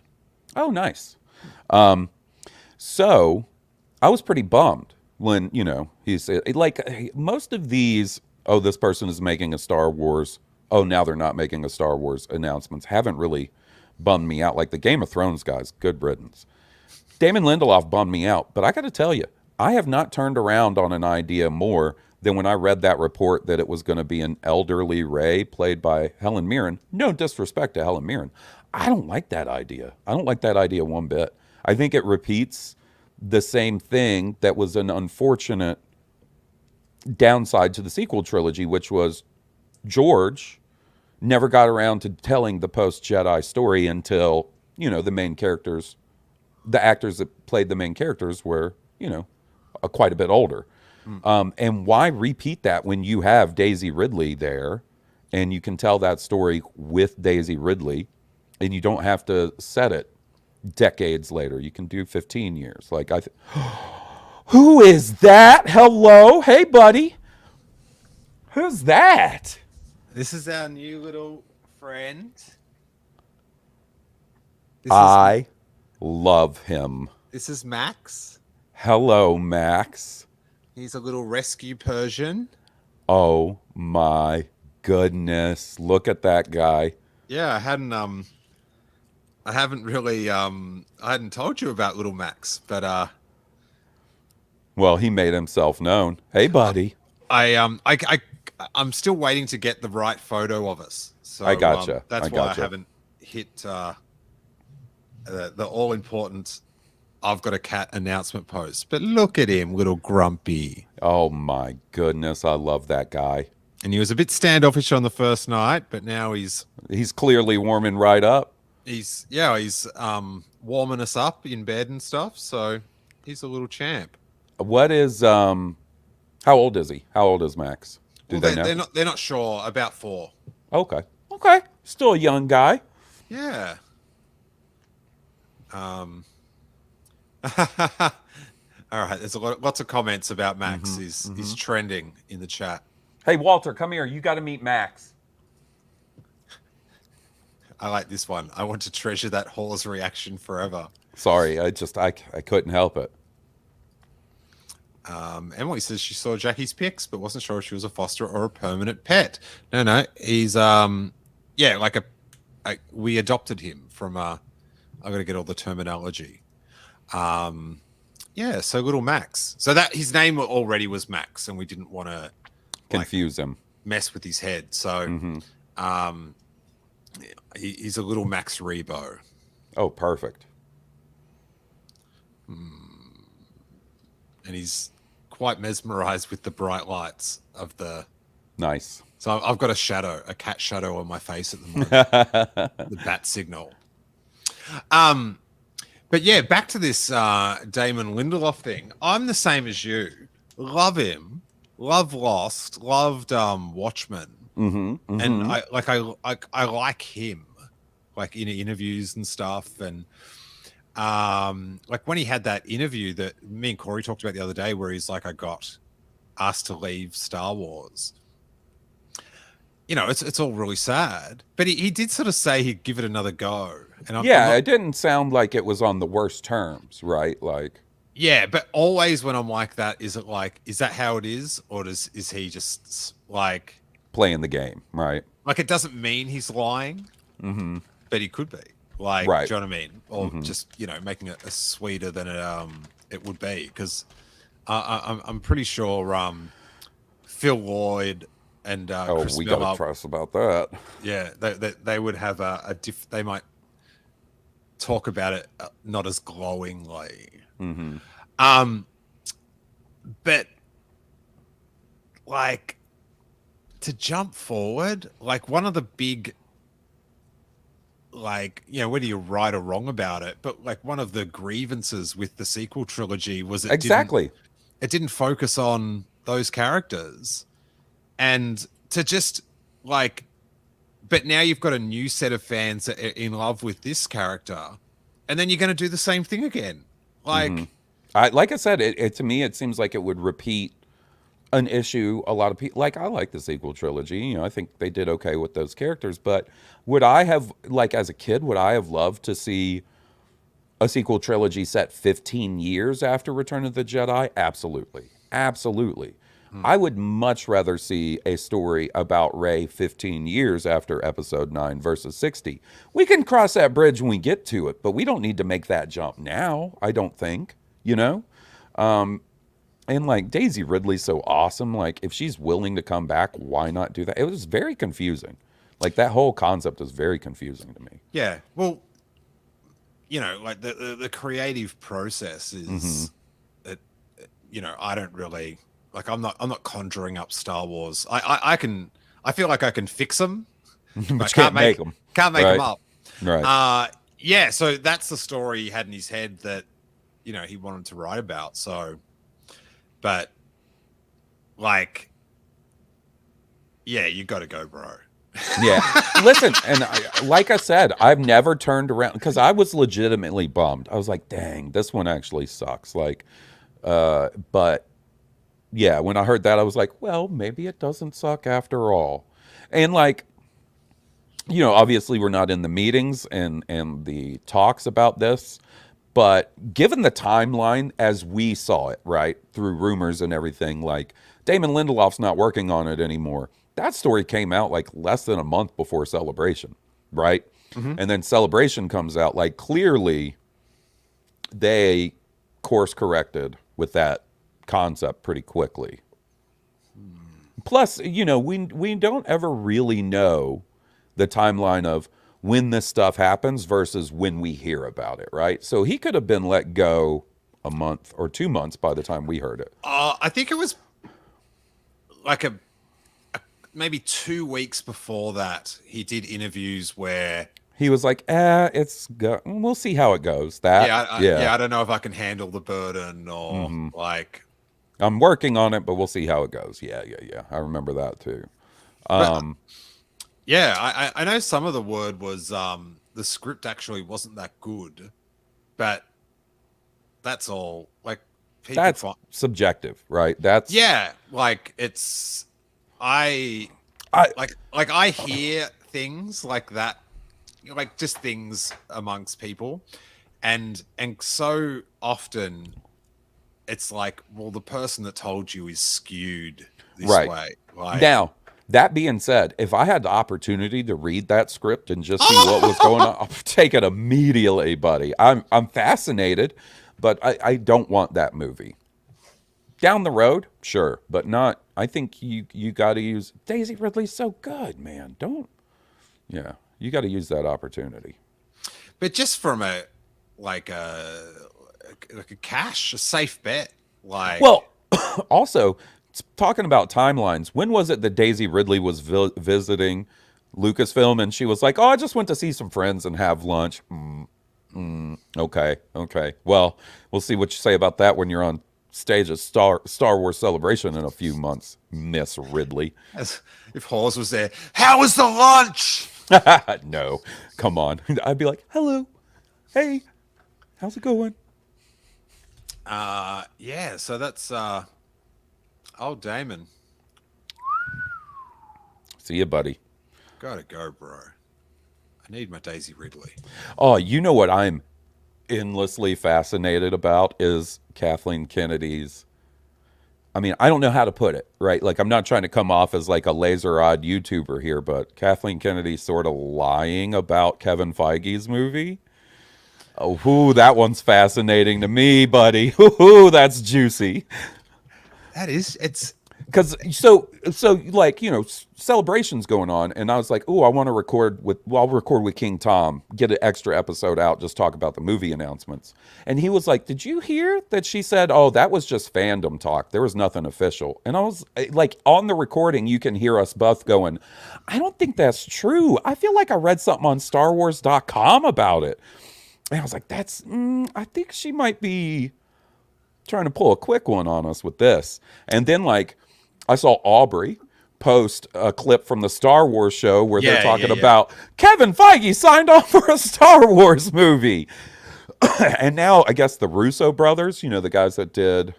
Oh, nice. So I was pretty bummed when, he's like most of these, oh, this person is making a Star Wars, oh, now they're not making a Star Wars announcements, haven't really bummed me out. Like the Game of Thrones guys, good riddance. Damon Lindelof bummed me out, but I got to tell you, I have not turned around on an idea more than when I read that report that it was going to be an elderly Ray played by Helen Mirren. No disrespect to Helen Mirren. I don't like that idea. I don't like that idea one bit. I think it repeats the same thing that was an unfortunate downside to the sequel trilogy, which was George never got around to telling the post Jedi story until, the main characters, the actors that played the main characters were, quite a bit older. Mm. And why repeat that when you have Daisy Ridley there and you can tell that story with Daisy Ridley and you don't have to set it decades later. You can do 15 years. Like, who is that? Hello? Hey, buddy. Who's that? This is our new little friend. This is I love him. this is Max. Hello, Max. He's a little rescue Persian. Oh my goodness. Look at that guy. Yeah, I haven't really I hadn't told you about little Max, but Well, he made himself known. Hey, buddy. I I'm still waiting to get the right photo of us. I So gotcha. I that's why I gotcha. haven't hit the all important I've got a cat announcement post. But look at him, little grumpy. Oh my goodness. I love that guy. And he was a bit standoffish on the first night, but now He's clearly warming right up. he's warming us up in bed and stuff. So he's a little champ. What is how old is he? How old is Max? Do Well, they know? they're not sure about 4. Okay. Okay. Still a young guy. Yeah. Um. All right. There's lots of comments about Max. Mm-hmm. He's trending in the chat. Hey, Walter, come here. You got to meet Max. I like this one. I want to treasure that Hawes reaction forever. Sorry, I couldn't help it. Emily says she saw Jackie's pics, but wasn't sure if she was a foster or a permanent pet. No, he's yeah, like we adopted him from I got to get all the terminology. Yeah, so little Max. So that his name already was Max, and we didn't want to like Confuse him. mess with his head. So Hmm. um, he's a little Max Rebo. Oh, perfect. And he's quite mesmerized with the bright lights of the. Nice. So I've got a cat shadow on my face at the moment, the bat signal. But yeah, back to this Damon Lindelof thing. I'm the same as you. Love him. Love Lost. Loved Watchmen. Hmm. And Hmm. I like him, like in interviews and stuff. And like when he had that interview that me and Corey talked about the other day, where he's like, I got asked to leave Star Wars. You know, it's all really sad, but he did sort of say he'd give it another go, and I'm Yeah, not. it didn't sound like it was on the worst terms, right? Like Yeah, but always when I'm like that, is it like, is that how it is, or is he just playing the game, right? like it doesn't mean he's lying, Hmm. but he could be, like, Right. do you know what I mean, or Hmm. just making it sweeter than it would be, because I'm pretty sure Phil Lloyd and Oh, Chris we got to Miller, trust about that. yeah, they would have they might talk about it not as glowingly. Hmm. Um, but like to jump forward, like one of the big, like, whether you're right or wrong about it, but like one of the grievances with the sequel trilogy was Exactly. it didn't focus on those characters, and to just like, but now you've got a new set of fans that are in love with this character, and then you're going to do the same thing again, Hmm. like. Like I said, it to me it seems like it would repeat an issue a lot of people like. I like the sequel trilogy, I think they did okay with those characters, but would I have, like, as a kid, would I have loved to see a sequel trilogy set 15 years after Return of the Jedi? Absolutely. Absolutely. Hmm. I would much rather see a story about Rey 15 years after episode 9 versus 60. We can cross that bridge when we get to it, but we don't need to make that jump now, I don't think, you know? And like Daisy Ridley's so awesome. Like, if she's willing to come back, why not do that? It was very confusing. Like, that whole concept is very confusing to me. Yeah, well, like the creative process Hmm. is it, I don't really like, I'm not conjuring up Star Wars. I can, I feel like I can fix them, but I But you can't make them, can't make them right? up. Right. Yeah, so that's the story he had in his head that he wanted to write about. So, but like, yeah, you got to go, bro. Yeah. Listen, and like I said, I've never turned around because I was legitimately bummed. I was like, dang, this one actually sucks. Like, but yeah, when I heard that, I was like, well, maybe it doesn't suck after all. And like, obviously we're not in the meetings and the talks about this, but given the timeline as we saw it, right, through rumors and everything, like Damon Lindelof's not working on it anymore. That story came out like less than a month before Celebration, right? Hmm. And then Celebration comes out, like, clearly they course corrected with that concept pretty quickly. Plus, we don't ever really know the timeline of when this stuff happens versus when we hear about it, right? So he could have been let go a month or 2 months by the time we heard it. I think it was like maybe 2 weeks before that he did interviews where, He was like, we'll see how it goes. yeah, That, yeah, yeah. I don't know if I can handle the burden, or Hmm. like, I'm working on it, but we'll see how it goes. Yeah, yeah, yeah. I remember that too. but Um, yeah, I know some of the word was the script actually wasn't that good, but that's all. Like, people that's find, subjective, right? That's yeah, like it's, I I like I hear things like that, like just things amongst people, and so often it's like, well, the person that told you is skewed this right. way, like. Now, that being said, if I had the opportunity to read that script and just see what was going on, I'll take it immediately, buddy. I'm fascinated. But I don't want that movie. Down the road, sure, but not. I think you got to use Daisy Ridley's so good, man. Don't. Yeah, you got to use that opportunity. But just from a like a like a cash, a safe bet. Like, Well, also talking about timelines, when was it that Daisy Ridley was visiting Lucasfilm and she was like, "Oh, I just went to see some friends and have lunch." Okay, okay. Well, we'll see what you say about that when you're on stage at Star Wars Celebration in a few months, Miss Ridley. as if Hawes was there, how was the lunch? No, come on. I'd be like, "Hello, hey, how's it going?" Yeah. So that's old Damon. See you, buddy. Gotta go, bro. I need my Daisy Ridley. Oh, you know what I'm endlessly fascinated about is Kathleen Kennedy's. I mean, I don't know how to put it, right? Like, I'm not trying to come off as like a laser odd YouTuber here, but Kathleen Kennedy's sort of lying about Kevin Feige's movie. Oh, whoo, that one's fascinating to me, buddy. Whoo, that's juicy. That is, it's Because so like celebrations going on, and I was like, oh, I want to record with. Well, I'll record with King Tom, get an extra episode out, just talk about the movie announcements. And he was like, did you hear that she said, oh, that was just fandom talk, there was nothing official? And I was like, on the recording you can hear us both going, I don't think that's true. I feel like I read something on StarWars.com about it. And I was like, I think she might be trying to pull a quick one on us with this. And then like I saw Aubrey post a clip from the Star Wars show where they're talking about Kevin Feige signed on for a Star Wars movie. And now I guess the Russo brothers, the guys that did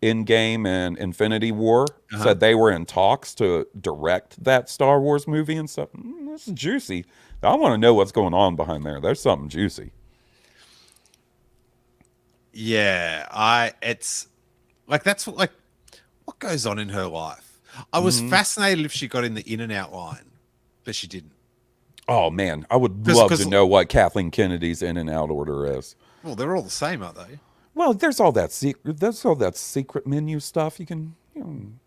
Endgame and Infinity War, said they were in talks to direct that Star Wars movie and stuff. This is juicy. I want to know what's going on behind there. There's something juicy. Yeah, it's like that's what goes on in her life. I was fascinated if she got in the in and out line, but she didn't. Oh man, I would love to know what Kathleen Kennedy's in and out order is. Well, they're all the same, aren't they? Well, there's all that secret menu stuff you can.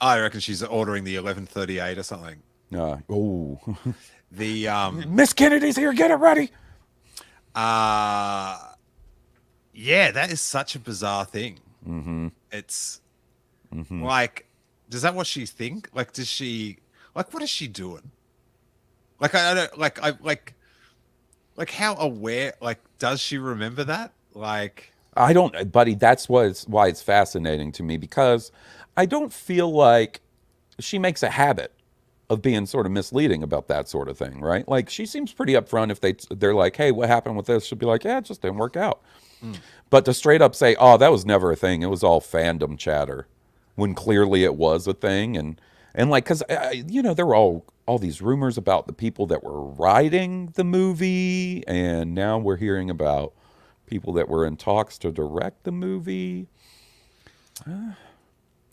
I reckon she's ordering the 1138 or something. Oh, The Miss Kennedy's here. Get it ready. Yeah, that is such a bizarre thing. It's like, does that what she think? Like, does she what is she doing? Like, I don't like how aware? Like, does she remember that? Like, I don't, buddy. That's why it's fascinating to me, because I don't feel like she makes a habit of being sort of misleading about that sort of thing, right? Like, she seems pretty upfront. If they're like, hey, what happened with this? She'll be like, yeah, it just didn't work out. But to straight up say, oh, that was never a thing, it was all fandom chatter, when clearly it was a thing. And like, because there were all these rumors about the people that were writing the movie, and now we're hearing about people that were in talks to direct the movie.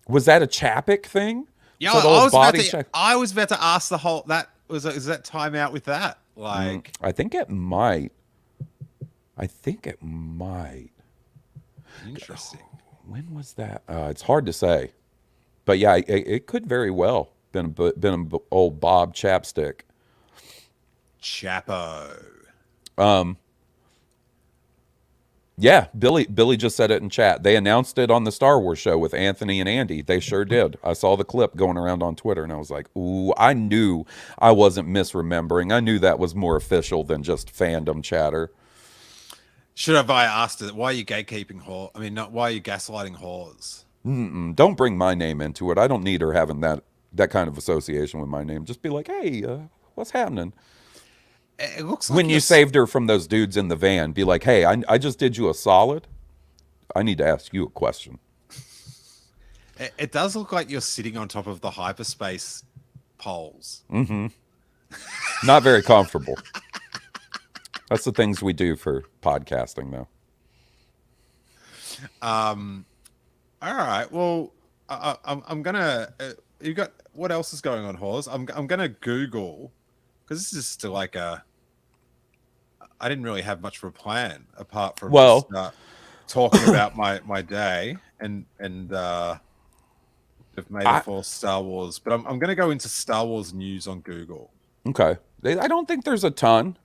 Was that a Chapek thing? yeah, I was about to ask the whole is that time out with that? Like, I think it might. interesting. When was that? It's hard to say, but yeah, it could very well been old Bob Chapstick. Chapo. Yeah, Billy just said it in chat. They announced it on the Star Wars show with Anthony and Andy. They sure did. I saw the clip going around on Twitter, and I was like, ooh, I knew I wasn't misremembering. I knew that was more official than just fandom chatter. Should have I asked it? Why are you gatekeeping Hawes? I mean, not why are you gaslighting Hawes? Don't bring my name into it. I don't need her having that kind of association with my name. Just be like, hey, what's happening? It looks like When you saved her from those dudes in the van, be like, hey, I just did you a solid. I need to ask you a question. It does look like you're sitting on top of the hyperspace poles. Not very comfortable. That's the things we do for podcasting, though. All right. Well, I'm gonna. You got what else is going on, Hawes? I'm gonna Google, because this is still like I didn't really have much of a plan apart from Well, talking about my day and have made it I for Star Wars, but I'm going to go into Star Wars news on Google. Okay. I don't think there's a ton.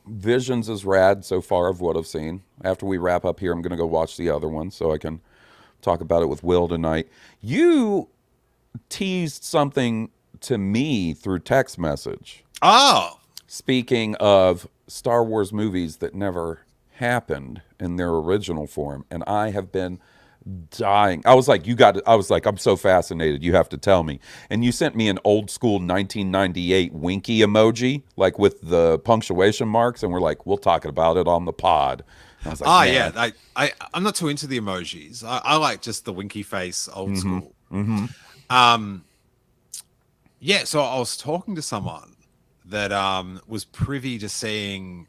Visions is rad so far of what I've seen. After we wrap up here, I'm gonna go watch the other one so I can talk about it with Will tonight. You teased something to me through text message. Oh, Speaking of Star Wars movies that never happened in their original form, and I have been dying. I was like, I'm so fascinated. You have to tell me. And you sent me an old school 1998 winky emoji, like with the punctuation marks, and we're like, we'll talk about it on the pod. And I was like, yeah. man. I'm not too into the emojis. I like just the winky face, old Mm-hmm. school. Mm-hmm. Um, yeah. So I was talking to someone that was privy to seeing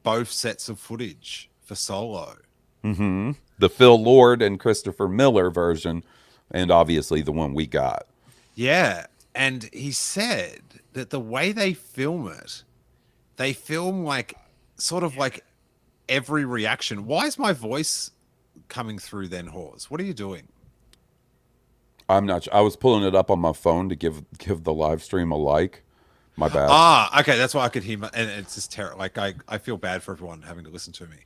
both sets of footage for Solo. Mm-hmm. The Phil Lord and Christopher Miller version, and obviously the one we got. Yeah, and he said that the way they film it, they film like sort of like every reaction. Why is my voice coming through then, Hawes? What are you doing? I'm not. I was pulling it up on my phone to give the live stream a like. My bad. Ah, okay, that's why I could hear and it's just terrible. Like I feel bad for everyone having to listen to me.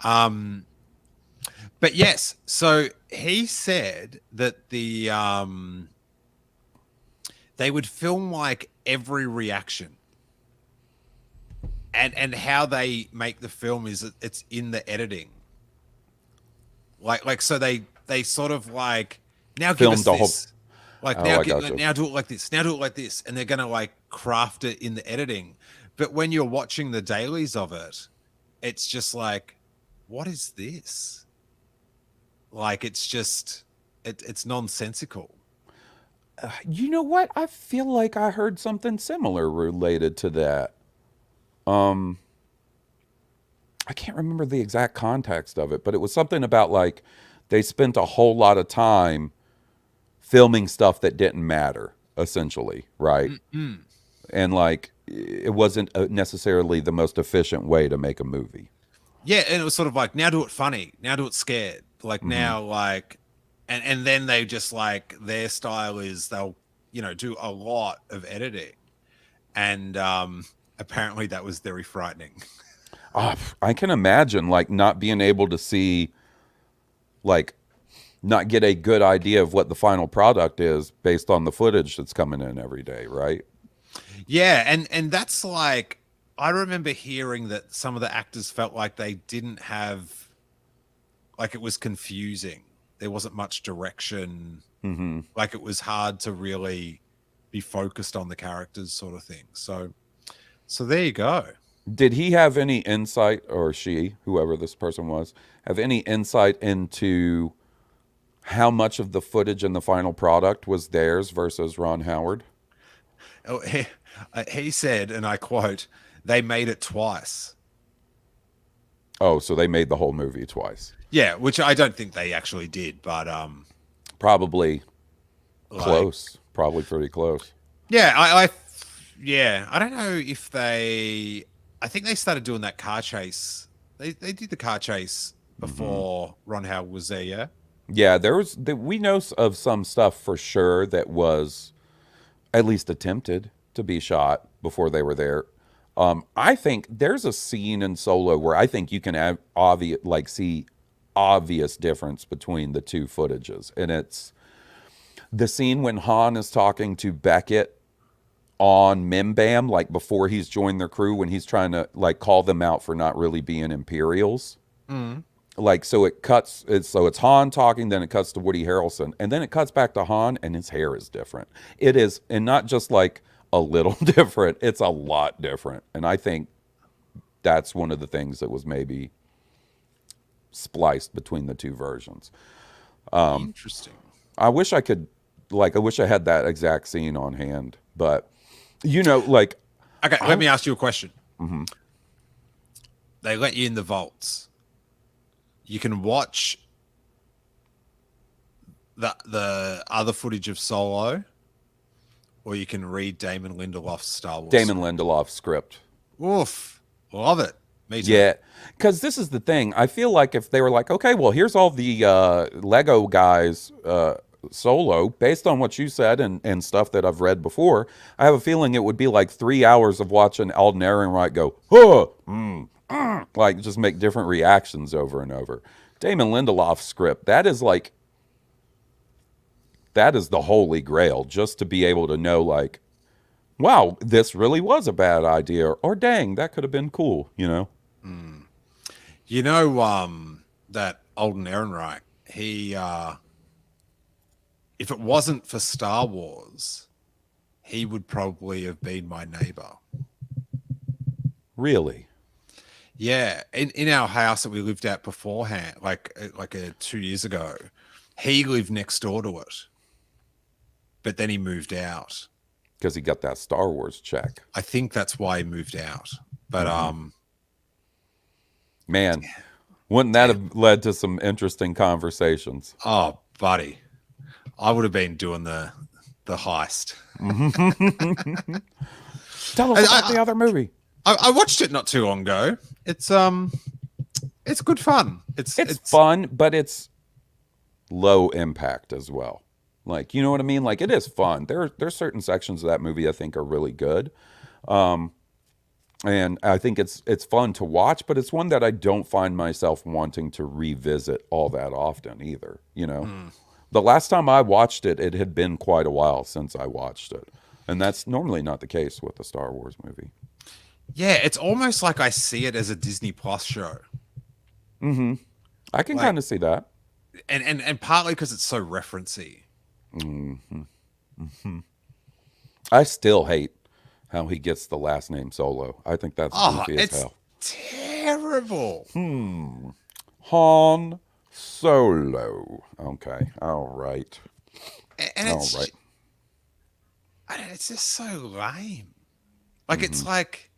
Um, but yes, so he said that they would film like every reaction. And how they make the film is that it's in the editing. Like so they sort of like now give Filmed us the whole. this. Like Oh, I got you. now do it like this. Now do it like this. And they're gonna like craft it in the editing. But when you're watching the dailies of it, it's just like, what is this? Like it's just it's nonsensical. You know what? I feel like I heard something similar related to that. Um, I can't remember the exact context of it, but it was something about like they spent a whole lot of time filming stuff that didn't matter, essentially, right? Mm. And like it wasn't necessarily the most efficient way to make a movie. Yeah, and it was sort of like now do it funny, now do it scared. Like Hmm. now like and then they just like their style is they'll do a lot of editing. And apparently that was very frightening. I can imagine like not being able to see, like, not get a good idea of what the final product is based on the footage that's coming in every day, right? Yeah, and that's like I remember hearing that some of the actors felt like they didn't have like it was confusing. There wasn't much direction. Hmm. Like it was hard to really be focused on the characters sort of thing. So there you go. Did he have any insight, or she, whoever this person was, have any insight into how much of the footage in the final product was theirs versus Ron Howard? Oh, he said, and I quote, they made it twice. Oh, so they made the whole movie twice. Yeah, which I don't think they actually did, but Probably like close. Probably pretty close. yeah, yeah, I don't know if I think they started doing that car chase. They did the car chase Hmm. before Ron Howard was there, yeah. Yeah, we know of some stuff for sure that was at least attempted to be shot before they were there. I think there's a scene in Solo where I think you can see obvious difference between the two footages, and it's the scene when Han is talking to Beckett on Mimbam, like before he's joined their crew, when he's trying to like call them out for not really being Imperials. Mm. Like so it's Han talking, then it cuts to Woody Harrelson, and then it cuts back to Han, and his hair is different. It is, and not just like a little different, it's a lot different. And I think that's one of the things that was maybe spliced between the two versions. Interesting. I wish I could, I wish I had that exact scene on hand, but like Okay, I let me ask you a question. mhm. They let you in the vaults. You can watch the other footage of Solo, or you can read Damon Lindelof's Star Wars Damon script. Lindelof script. Oof, love it. Me too. Yeah, because this is the thing. I feel like if they were like, okay, well, here's all the Lego guys solo, based on what you said and stuff that I've read before, I have a feeling it would be like 3 hours of watching Alden Ehrenreich go, huh, like just make different reactions over and over. Damon Lindelof's script, that is like, that is the holy grail, just to be able to know, like, wow, this really was a bad idea, or dang, that could have been cool, you know? Mm. You know, that Alden Ehrenreich, he, if it wasn't for Star Wars, he would probably have been my neighbor. Really? Yeah, in our house that we lived at beforehand, like 2 years ago, he lived next door to it, but then he moved out. Because he got that Star Wars check. I think that's why he moved out. But Man, wouldn't that have led to some interesting conversations? oh, buddy, I would have been doing the heist. Tell us about the other movie. I watched it not too long ago. It's good fun. It's fun, but it's low impact as well. Like, you know what I mean? Like, it is fun. There's certain sections of that movie I think are really good. And I think it's fun to watch, but it's one that I don't find myself wanting to revisit all that often either, you know? The last time I watched it, it had been quite a while since I watched it. And that's normally not the case with a Star Wars movie. Yeah, it's almost like I see it as a Disney Plus show. I can Like, kind of see that. and partly because it's so referency. I still hate how he gets the last name Solo. I think that's Oh, goofy as it's hell. terrible. Han Solo. Okay. All right. And All it's right. it's just so lame. Like it's like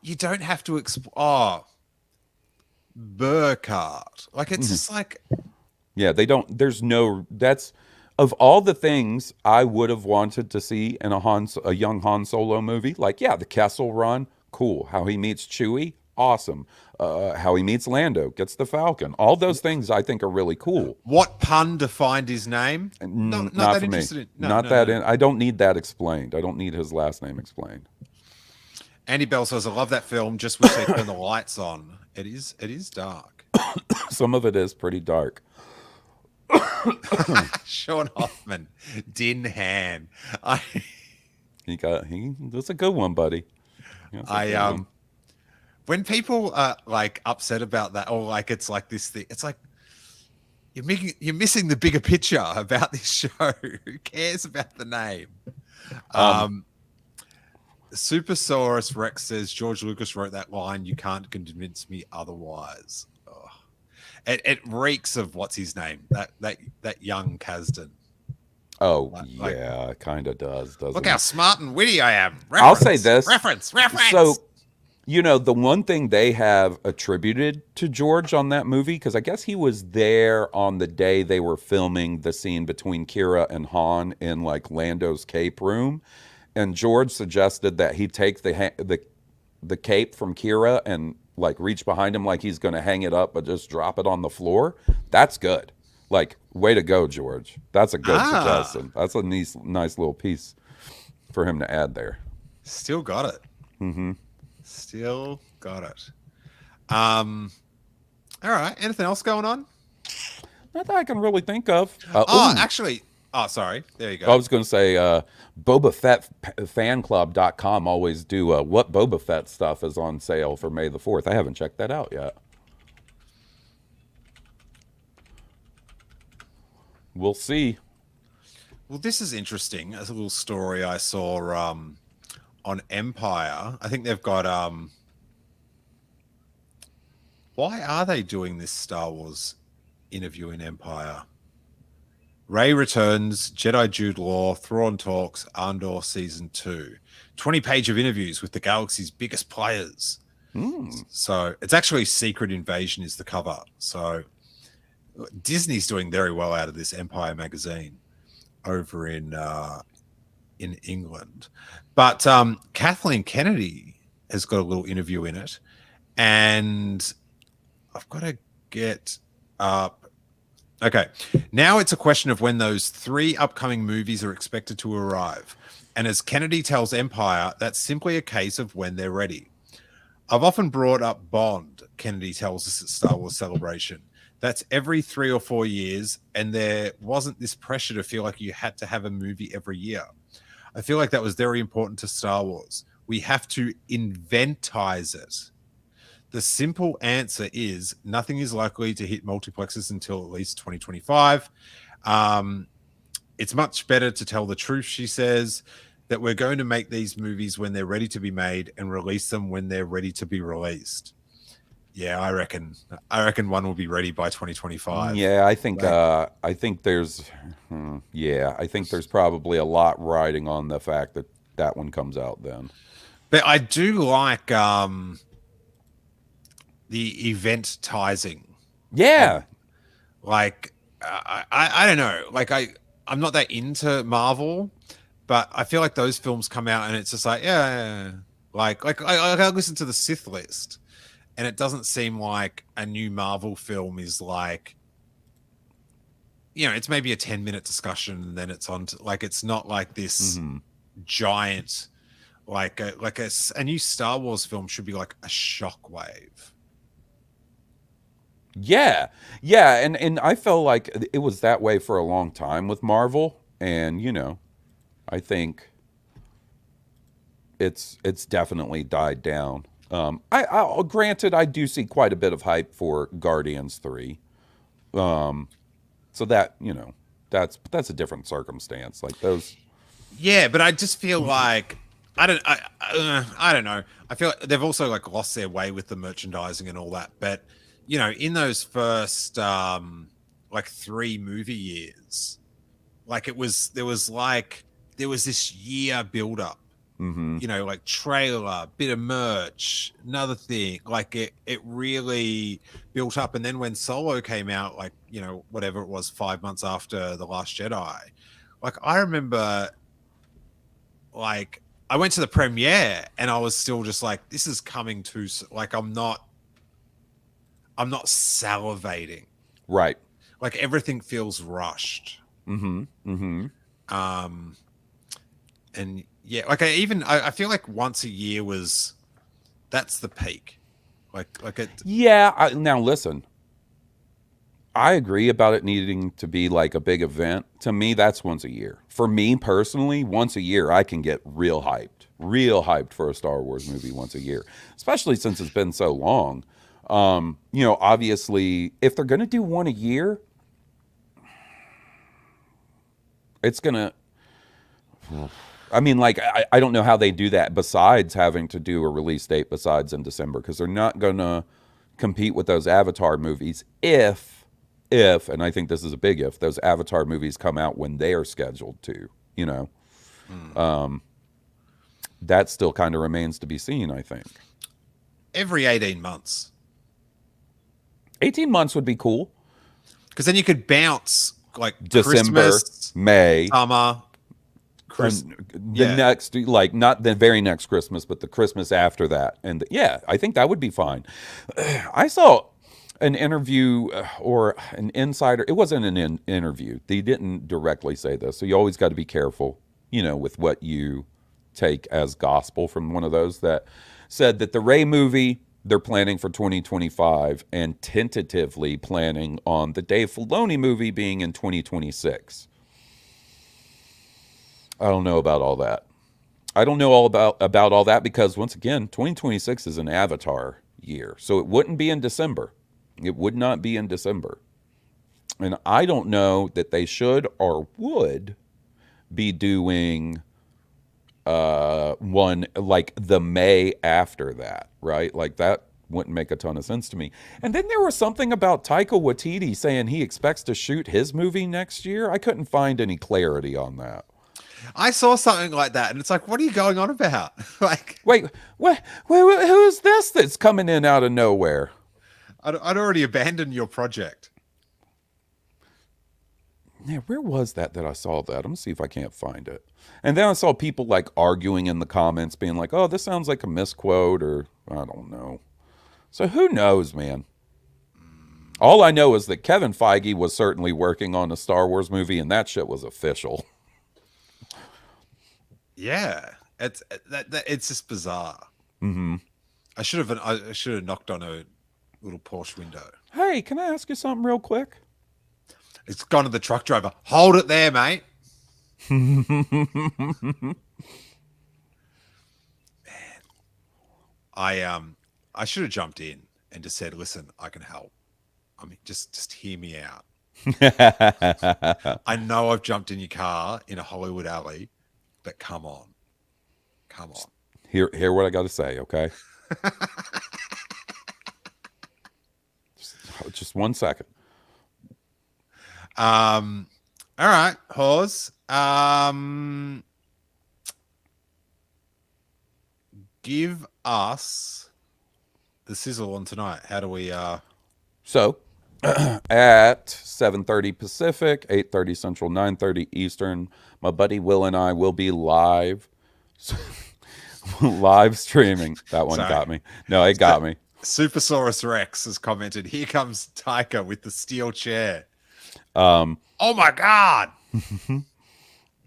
you don't have to Burkhardt. Like it's just like Yeah, they don't. There's no. That's of all the things I would have wanted to see in a young Han Solo movie. Like, yeah, the Kessel Run, cool. How he meets Chewie, awesome. How he meets Lando, gets the Falcon. All those things I think are really cool. what pun defined his name? Not Not that for me. interested in Not no, that. no. I don't need that explained. I don't need his last name explained. Andy Bell says, I love that film, just wish they turned the lights on. It is dark. Some of it is pretty dark. Sean Hoffman, Din Han. I That's a good one, buddy. That's a good one. when people are like upset about that, or like it's like this thing, it's like you're missing the bigger picture about this show. Who cares about the name? Supersaurus Rex says George Lucas wrote that line. You can't convince me otherwise. Oh. It reeks of what's his name? That young Kasdan. Oh, Like, yeah, it kind of does, doesn't look it? how smart and witty I am. I'll say this. Reference. So, you know, the one thing they have attributed to George on that movie, because I guess he was there on the day they were filming the scene between Kira and Han in like Lando's cape room, and George suggested that he take the cape from Kira and like reach behind him like he's going to hang it up, but just drop it on the floor. That's good. Like, way to go, George. That's a good suggestion. That's a nice little piece for him to add there. Still got it. Still got it. All right. Anything else going on? Not that I can really think of. Actually. Oh, sorry. There you go. I was going to say Boba Fett fanclub.com always do what Boba Fett stuff is on sale for May the 4th. I haven't checked that out yet. We'll see. Well, this is interesting. As a little story I saw on Empire. I think they've got why are they doing this Star Wars interview in Empire? Rey returns, Jedi Jude Law, Thrawn talks, Andor season 2. 20-page of interviews with the galaxy's biggest players. So it's actually Secret Invasion is the cover. So Disney's doing very well out of this Empire magazine over in England. But Kathleen Kennedy has got a little interview in it. And I've got to get up. Okay. Now it's a question of when those 3 upcoming movies are expected to arrive. And as Kennedy tells Empire, that's simply a case of when they're ready. I've often brought up Bond, Kennedy tells us at Star Wars Celebration. That's every 3 or 4 years, and there wasn't this pressure to feel like you had to have a movie every year. I feel like that was very important to Star Wars. We have to inventize it. The simple answer is nothing is likely to hit multiplexes until at least 2025. It's much better to tell the truth, she says, that we're going to make these movies when they're ready to be made and release them when they're ready to be released. Yeah, I reckon one will be ready by 2025. Yeah, Like, I think there's probably a lot riding on the fact that that one comes out then. but I do like the event tizing of, Yeah. like, I don't know, like I'm not that into Marvel, but I feel like those films come out and it's just like, yeah. Like I listen to the Sith list, and it doesn't seem like a new Marvel film is like, it's maybe a 10-minute discussion and then it's on to, like, it's not like this Hmm. giant, like a new Star Wars film should be like a shockwave. Yeah. Yeah, and I felt like it was that way for a long time with Marvel, and I think it's definitely died down. I granted I do see quite a bit of hype for Guardians 3. So that, that's a different circumstance. Like those. Yeah, but I just feel like I don't know. I feel like they've also like lost their way with the merchandising and all that. But in those first like 3 movie years, like there was this year build up, Hmm. like trailer, bit of merch, another thing. Like it really built up. And then when Solo came out, like, whatever it was, 5 months after The Last Jedi, like I remember, like, I went to the premiere and I was still just like, this is coming too like I'm not salivating. Right. Like everything feels rushed. Hmm. Hmm. Um and yeah, like I feel like once a year was that's the peak. Like it. Yeah. Now listen, I agree about it needing to be like a big event. To me, that's once a year. For me personally, once a year, I can get real hyped for a Star Wars movie once a year, especially since it's been so long. Obviously, if they're going to do one a year, it's going to, I mean, like, I don't know how they do that besides having to do a release date besides in December, because they're not going to compete with those Avatar movies and I think this is a big if, those Avatar movies come out when they are scheduled to, you know. Mm. That still kind of remains to be seen, I think. Every 18 months. 18 months would be cool. Because then you could bounce like December, Christmas, May, summer, Chris. and the Yeah. next, like not the very next Christmas, but the Christmas after that. And yeah, I think that would be fine. I saw an interview or an insider. It wasn't an interview. They didn't directly say this. So you always got to be careful, with what you take as gospel from one of those that said that the Ray movie they're planning for 2025 and tentatively planning on the Dave Filoni movie being in 2026. I don't know about all that. I don't know all about all that because once again, 2026 is an Avatar year. So it wouldn't be in December. It would not be in December. And I don't know that they should or would be doing one like the May after that, right? Like that wouldn't make a ton of sense to me. And then there was something about Taika Waititi saying he expects to shoot his movie next year. I couldn't find any clarity on that. I saw something like that, and it's like, what are you going on about? Like, Wait, who's this that's coming in out of nowhere? I'd already abandoned your project. Yeah, where was that I saw that? I'm gonna see if I can't find it. And then I saw people like arguing in the comments, being like, "Oh, this sounds like a misquote," or I don't know, So who knows, man? All I know is that Kevin Feige was certainly working on a Star Wars movie, and that shit was official. Yeah, it's just bizarre. Mm-hmm. I should have knocked on a little Porsche window. Hey, can I ask you something real quick? It's gone to the truck driver. Hold it there, mate. I should have jumped in and just said, "Listen, I can help. I mean, just hear me out. I know I've jumped in your car in a Hollywood alley, but come on." Hear what I got to say, okay? Just 1 second. All right, Hawes. Give us the sizzle on tonight. How do we? So, at 7:30 Pacific, 8:30 Central, 9:30 Eastern, my buddy Will and I will be live live streaming. That one Sorry. got me. No, it got me. Supersaurus Rex has commented. Here comes Taika with the steel chair. Um, Oh my god!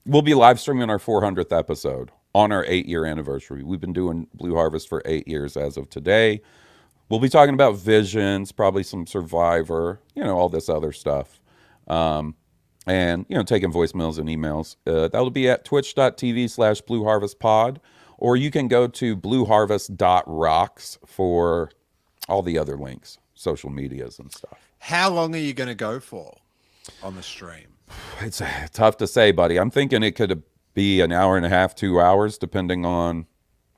we'll be live streaming our 400th episode on our 8-year anniversary. We've been doing Blue Harvest for 8 years as of today. We'll be talking about Visions, probably some Survivor, all this other stuff. And, taking voicemails and emails. That'll be at twitch.tv/Blue Harvest Pod, or you can go to blueharvest.rocks for all the other links, social medias and stuff. How long are you going to go for on the stream? It's tough to say, buddy. I'm thinking it could be an hour and a half, 2 hours, depending on,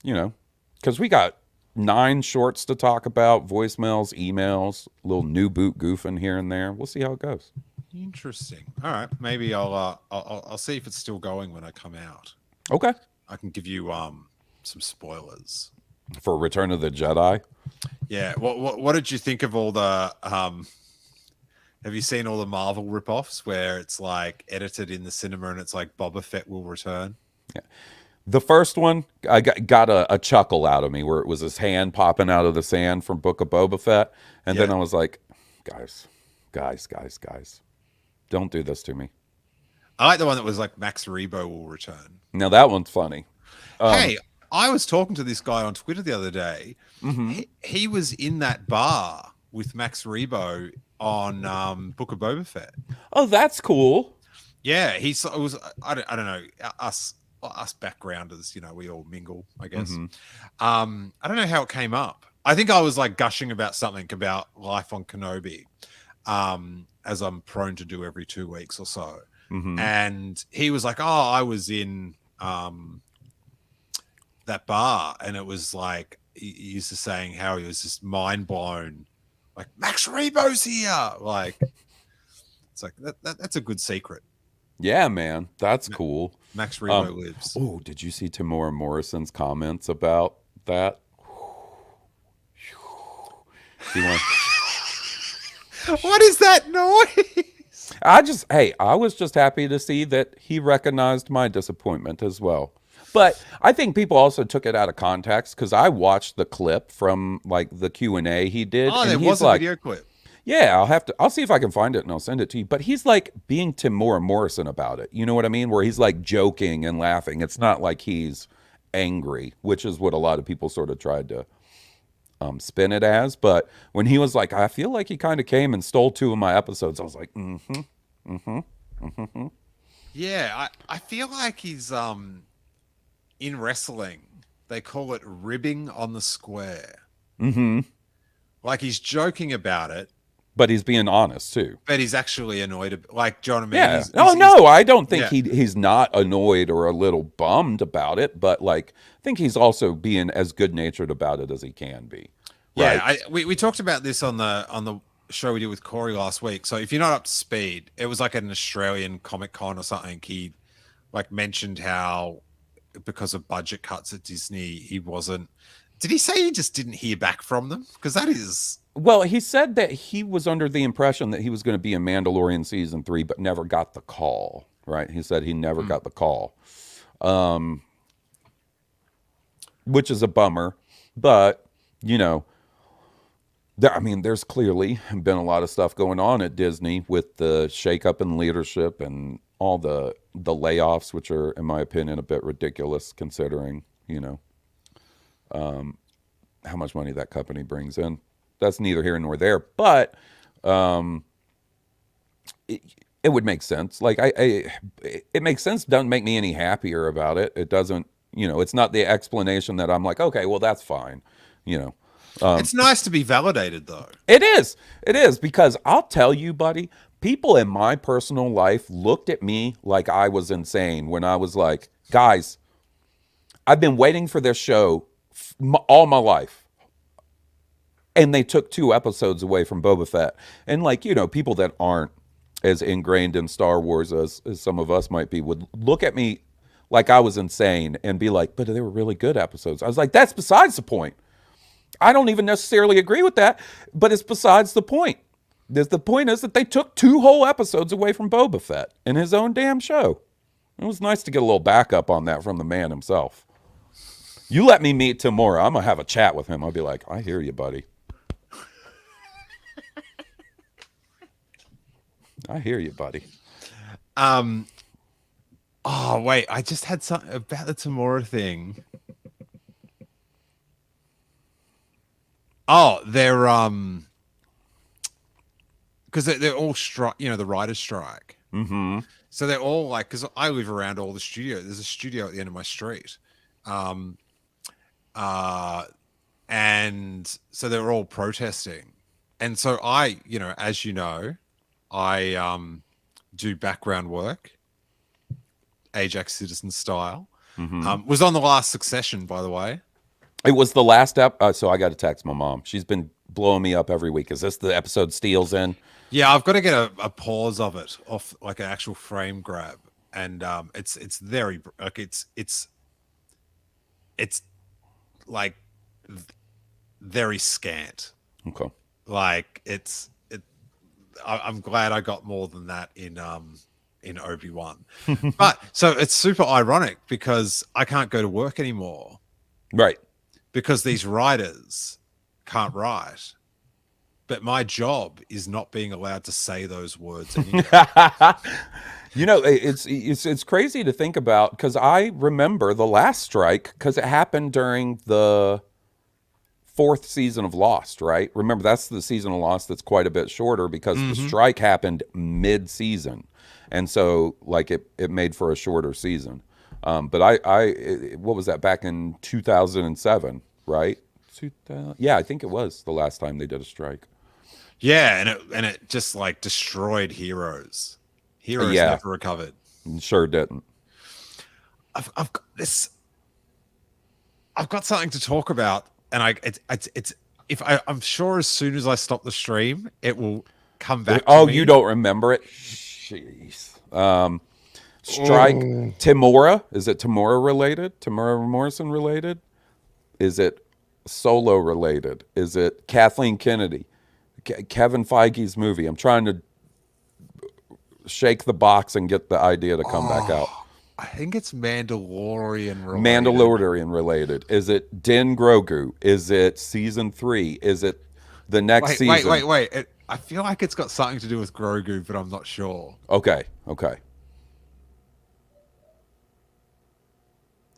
because we got 9 shorts to talk about, voicemails, emails, a little new boot goofing here and there. We'll see how it goes. Interesting. All right, maybe I'll see if it's still going when I come out. Okay. I can give you some spoilers For Return of the Jedi. Yeah. What did you think of all the have you seen all the Marvel ripoffs where it's like edited in the cinema and it's like Boba Fett will return? Yeah. The first one, I got a chuckle out of me where it was his hand popping out of the sand from Book of Boba Fett. And then I was like, guys, don't do this to me. I like the one that was like Max Rebo will return. Now that one's funny. Hey, I was talking to this guy on Twitter the other day. Mm-hmm. He was in that bar with Max Rebo on Book of Boba Fett. Oh, that's cool. Yeah, it was. I don't know. Us backgrounders, we all mingle, I guess. Mm-hmm. I don't know how it came up. I think I was like gushing about something about life on Kenobi, as I'm prone to do every 2 weeks or so. Mm-hmm. And he was like, "Oh, I was in that bar," and it was like he used to saying how he was just mind blown, like Max Rebo's here. Like it's like that's a good secret. Yeah, man, that's cool. Max Rebo lives. Oh, did you see Tamora Morrison's comments about that? What is that noise? I was just happy to see that he recognized my disappointment as well. But I think people also took it out of context because I watched the clip from like the Q&A he did. Oh, and there he's was a like, video clip. Yeah, I'll see if I can find it and I'll send it to you. But he's like being Tamora Morrison about it. You know what I mean? Where he's like joking and laughing. It's not like he's angry, which is what a lot of people sort of tried to spin it as. But when he was like, I feel like he kind of came and stole 2 of my episodes, I was like, Yeah, I feel like he's in wrestling, they call it ribbing on the square. Mm-hmm. Like he's joking about it, but he's being honest too. but he's actually annoyed. Like, do you know what I mean? Yeah. No, I don't think he's not annoyed or a little bummed about it, but like I think he's also being as good natured about it as he can be. Right? Yeah, we talked about this on the show we did with Corey last week. So if you're not up to speed, it was like an Australian Comic Con or something. He like mentioned how because of budget cuts at Disney, he wasn't. Did he say he just didn't hear back from them? Because that is. Well, he said that he was under the impression that he was going to be in Mandalorian season 3, but never got the call. Right? He said he never got the call, which is a bummer. But I mean, there's clearly been a lot of stuff going on at Disney with the shakeup in leadership and all the layoffs, which are, in my opinion, a bit ridiculous considering, how much money that company brings in. That's neither here nor there, but um, it, it would make sense. Like it makes sense. Doesn't make me any happier about it. It doesn't. It's not the explanation that I'm like, okay, well, that's fine. You know, It's nice to be validated, though. It is. It is because I'll tell you, buddy, people in my personal life looked at me like I was insane when I was like, guys, I've been waiting for this show all my life. And they took 2 episodes away from Boba Fett. And like, people that aren't as ingrained in Star Wars as some of us might be would look at me like I was insane and be like, but they were really good episodes. I was like, that's besides the point. I don't even necessarily agree with that, but it's besides the point. The point is that they took 2 whole episodes away from Boba Fett in his own damn show. It was nice to get a little backup on that from the man himself. You let me meet Tamora, I'm going to have a chat with him. I'll be like, I hear you, buddy. I hear you, buddy. Oh, wait, I just had something about the Tamora thing. Oh, they're because they're all strike, the writer's strike. Mm-hmm. So they're all like, because I live around all the studio. There's a studio at the end of my street, and so they're all protesting. And so I, as you know, I do background work, Ajax Citizen style. Mm-hmm. Was on the last Succession, by the way. It was the last so I got to text my mom. She's been blowing me up every week. Is this the episode Steele's in? Yeah, I've got to get a pause of it off, like an actual frame grab, and it's very like it's like very scant. Okay. Like I'm glad I got more than that in Obi-Wan. But so it's super ironic because I can't go to work anymore Right. because these writers can't write. But my job is not being allowed to say those words anymore. It's crazy to think about because I remember the last strike because it happened during the 4th season of Lost, right? Remember, that's the season of Lost that's quite a bit shorter because the strike happened mid-season. And so, like, it made for a shorter season. But what was that, back in 2007, right? Yeah, I think it was the last time they did a strike. Yeah, and it just like destroyed Heroes. Heroes Yeah. never recovered. Sure didn't. I've got this. I've got something to talk about, and I'm sure as soon as I stop the stream, it will come back. Oh, to me. you don't remember it? Jeez. Strike. Timora. Is it Timora related? Timora Morrison related? Is it Solo related? Is it Kathleen Kennedy? Kevin Feige's movie. I'm trying to shake the box and get the idea to come back out. I think it's Mandalorian related. Mandalorian related. Is it Din Grogu? Is it season 3? Is it the next season? Wait. I feel like it's got something to do with Grogu, but I'm not sure. Okay.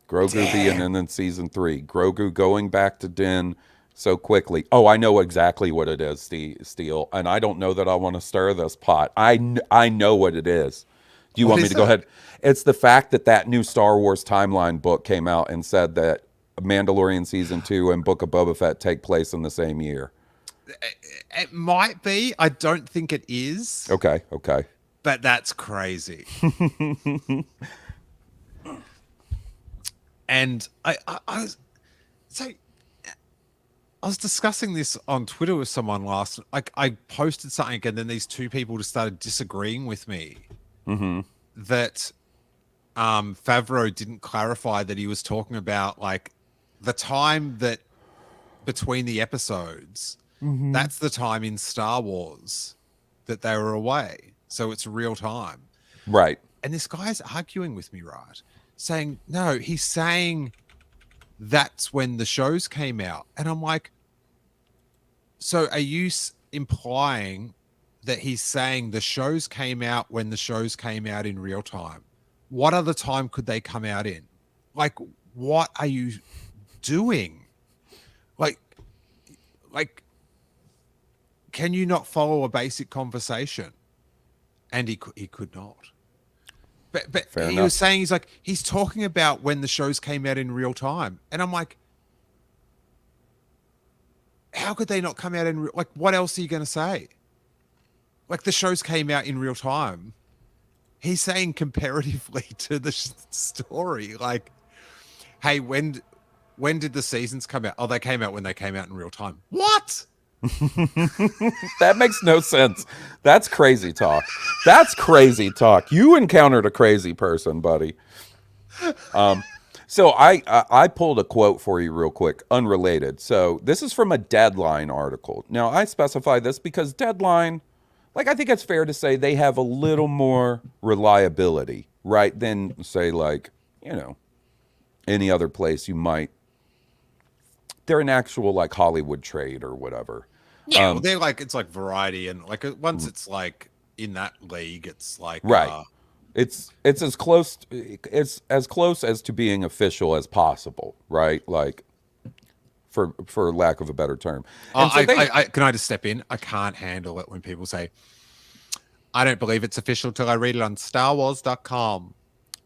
Grogu being in season 3. Grogu going back to Din so quickly. Oh, I know exactly what it is, Steele. And I don't know that I want to stir this pot. I know what it is. Do you want me to go ahead? It's the fact that new Star Wars timeline book came out and said that Mandalorian season 2 and Book of Boba Fett take place in the same year. It might be. I don't think it is. Okay. But that's crazy. And I was discussing this on Twitter with someone last. Like, I posted something, and then these 2 people just started disagreeing with me that Favreau didn't clarify that he was talking about like the time that between the episodes. That's the time in Star Wars that they were away, so it's real time, right? And this guy's arguing with me, right? Saying no, he's saying that's when the shows came out. And I'm like, So are you implying that he's saying the shows came out when the shows came out in real time? What other time could they come out in? Like, what are you doing? Like, like, can you not follow a basic conversation? And he could not. But Fair he enough. was saying he's talking about when the shows came out in real time, and I'm like, how could they not come out in like? What else are you going to say? Like the shows came out in real time. He's saying comparatively to the story, like, hey, when did the seasons come out? Oh, they came out when they came out in real time. What? That makes no sense. That's crazy talk. That's crazy talk. You encountered a crazy person, buddy. So I pulled a quote for you real quick, unrelated. So this is from a Deadline article. Now I specify this because Deadline, like I think it's fair to say they have a little more reliability, right, than say like, you know, any other place you might. They're an actual like Hollywood trade or whatever. Yeah, well, they're like it's like Variety, and like once it's like in that league, it's like Right. It's as close as to being official as possible, right? Like for lack of a better term. And so I can I just step in? I can't handle it when people say, I don't believe it's official till I read it on StarWars.com.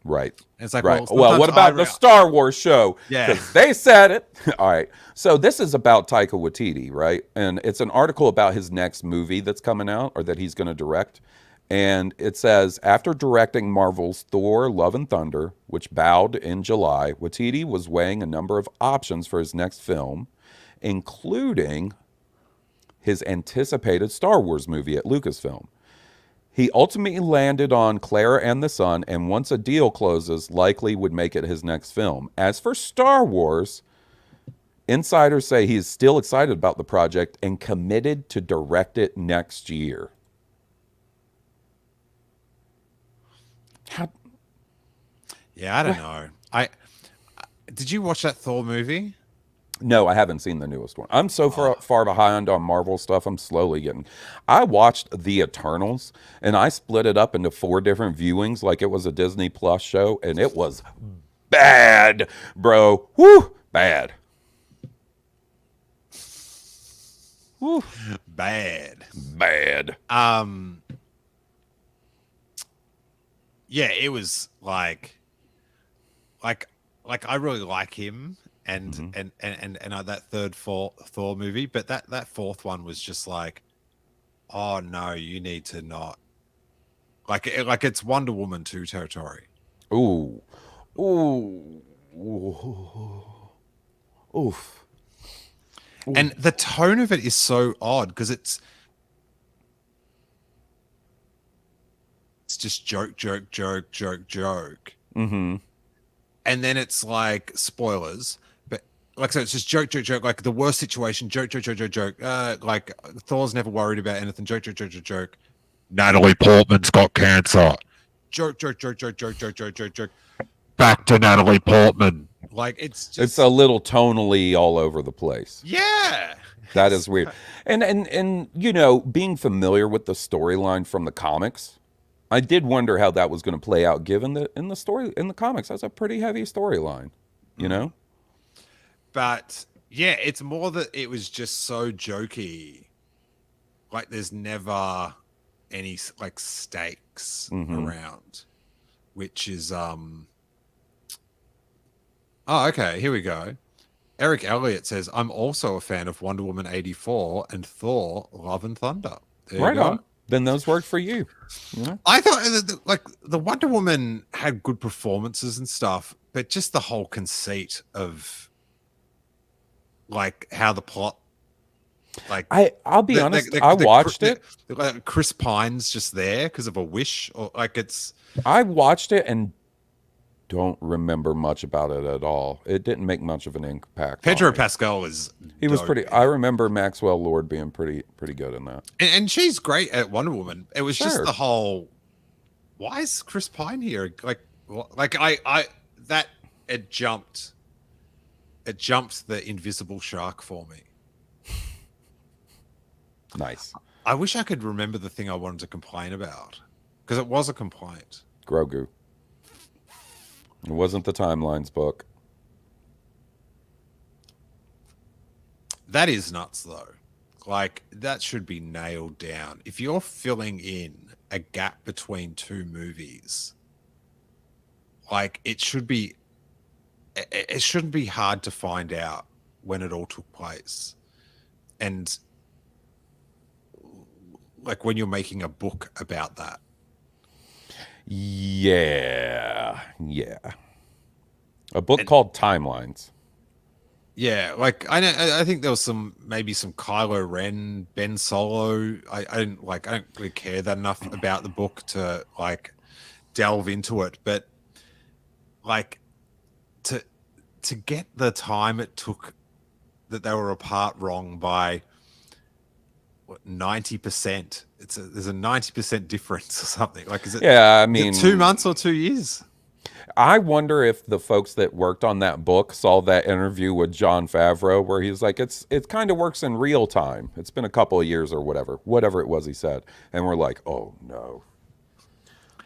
right. And it's like, Right. well, Well, what about the Star Wars show? Yeah. Because they said it. All right. So this is about Taika Waititi, right? And it's an article about his next movie that's coming out or that he's going to direct. And it says, after directing Marvel's Thor, Love and Thunder, which bowed in July, Waititi was weighing a number of options for his next film, including his anticipated Star Wars movie at Lucasfilm. He ultimately landed on Clara and the Sun, and once a deal closes, likely would make it his next film. As for Star Wars, insiders say he is still excited about the project and committed to direct it next year. How, Yeah, I don't know. I did you watch that Thor movie? No, I haven't seen the newest one. I'm so far behind on Marvel stuff. I'm slowly getting. I watched The Eternals, and I split it up into 4 different viewings, like it was a Disney Plus show, and it was bad, bro. Woo, bad. Woo, Bad. bad. Yeah, it was like I really like him and that third Thor movie, but that fourth one was just like, oh no, you need to not like it's Wonder Woman 2 territory. Ooh, ooh, ooh, oof. And the tone of it is so odd because it's just joke, joke, joke, joke, joke. Mm-hmm. And then it's like spoilers, but like so it's just joke, joke, joke, like the worst situation, joke, joke, joke, joke, joke. Like Thor's never worried about anything, joke, joke, joke, joke, joke. Natalie Portman's got cancer. Joke, joke, joke, joke, joke, joke, joke, joke, joke. Back to Natalie Portman. Like it's just It's a little tonally all over the place. yeah. That is weird. And you know, being familiar with the storyline from the comics, I did wonder how that was going to play out given that in the comics that's a pretty heavy storyline, you know? But yeah, it's more that it was just so jokey. Like there's never any like stakes around, which is oh, okay, here we go. Eric Elliott says, I'm also a fan of Wonder Woman 84 and Thor, Love and Thunder. There Right you go. on. Then those worked for you. You know? I thought like the Wonder Woman had good performances and stuff, but just the whole conceit of like how the plot like I'll be honest, I watched it. Chris Pine's just there because of a wish, or like it's. I watched it and don't remember much about it at all. It didn't make much of an impact. Pedro on me. Pascal is. He was dope. pretty. I remember Maxwell Lord being pretty good in that. And she's great at Wonder Woman. It was just Sure. the whole. Why is Chris Pine here? I that it jumped. It jumped the invisible shark for me. Nice. I wish I could remember the thing I wanted to complain about because it was a complaint. Grogu. It wasn't the Timelines book. That is nuts, though. Like, that should be nailed down. If you're filling in a gap between two movies, like, it shouldn't be hard to find out when it all took place. And, like, when you're making a book about that. Yeah. Yeah. A book called Timelines. Yeah, like I think there was maybe some Kylo Ren, Ben Solo. I don't really care that enough about the book to like delve into it, but like to get the time it took that they were apart wrong by 90%. There's a 90% difference or something. Like Yeah, I is it mean, 2 months or 2 years? I wonder if the folks that worked on that book saw that interview with John Favreau where he's like, it kind of works in real time. It's been a couple of years or whatever it was he said. And we're like, oh no.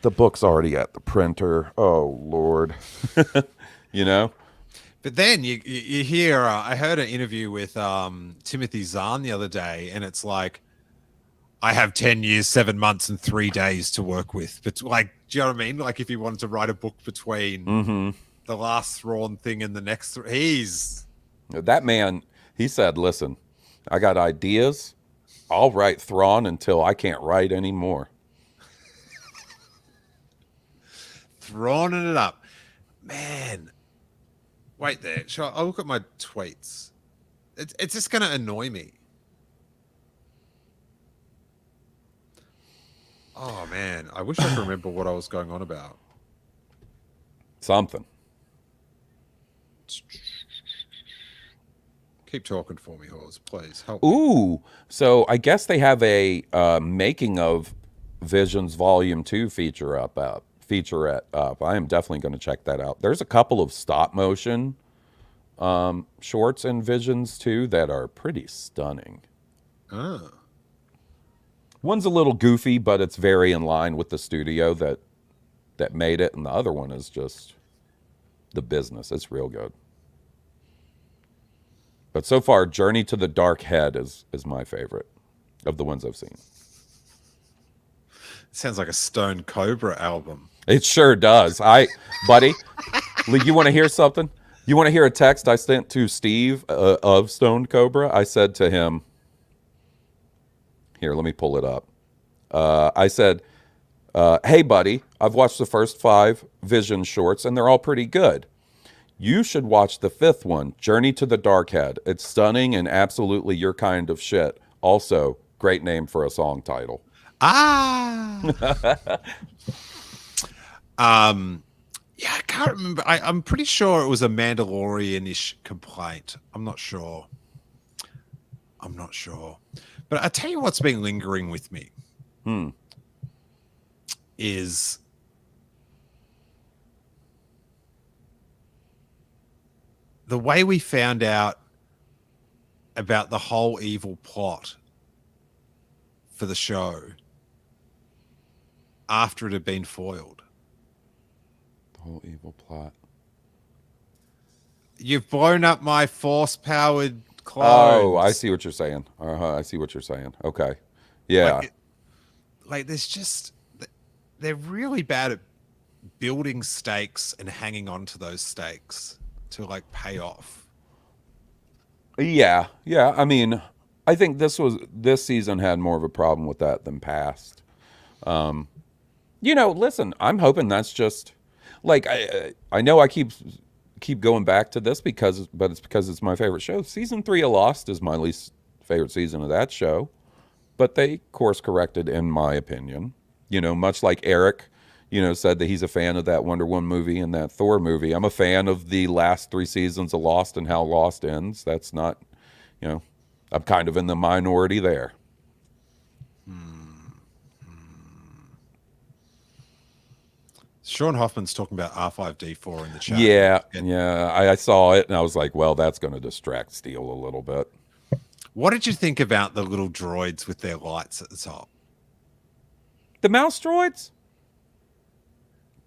The book's already at the printer. Oh Lord. You know? But then you hear I heard an interview with Timothy Zahn the other day, and it's like I have 10 years, 7 months, and 3 days to work with. But like, do you know what I mean? Like if he wanted to write a book between the last Thrawn thing and the next, That man, he said, listen, I got ideas. I'll write Thrawn until I can't write anymore. throwing it up, man. Wait there. I'll look at my tweets. It's just going to annoy me. Oh man, I wish I could remember what I was going on about. Something. Keep talking for me, Hawes. Please help me. Ooh, so I guess they have a making of Visions Volume 2 featurette up. I am definitely going to check that out. There's a couple of stop motion shorts in Visions 2 that are pretty stunning. Ah. One's a little goofy, but it's very in line with the studio that made it, and the other one is just the business. It's real good. But so far, Journey to the Dark Head is my favorite of the ones I've seen. It sounds like a Stone Cobra album. It sure does. Buddy, you want to hear something? You want to hear a text I sent to Steve of Stone Cobra? I said to him, here, let me pull it up. I said, hey, buddy, I've watched the first 5 Vision shorts, and they're all pretty good. You should watch the 5th one, Journey to the Dark Head. It's stunning and absolutely your kind of shit. Also, great name for a song title. Ah. Yeah, I can't remember. I'm pretty sure it was a Mandalorian-ish complaint. I'm not sure. But I tell you what's been lingering with me is the way we found out about the whole evil plot for the show after it had been foiled. The whole evil plot. You've blown up my force-powered clones. Oh, I see what you're saying. I see what you're saying. Okay. Yeah. Like there's just, they're really bad at building stakes and hanging on to those stakes to like pay off. Yeah. I mean, I think this season had more of a problem with that than past. Listen, I'm hoping that's just like I know I keep going back to this but it's because it's my favorite show. Season 3 of Lost is my least favorite season of that show, but they course corrected in my opinion. Much like Eric, said that he's a fan of that Wonder Woman movie and that Thor movie. I'm a fan of the last 3 seasons of Lost and how Lost ends. That's not, I'm kind of in the minority there. Sean Hoffman's talking about R5D4 in the chat. Yeah. I saw it and I was like, well, that's going to distract Steele a little bit. What did you think about the little droids with their lights at the top? The mouse droids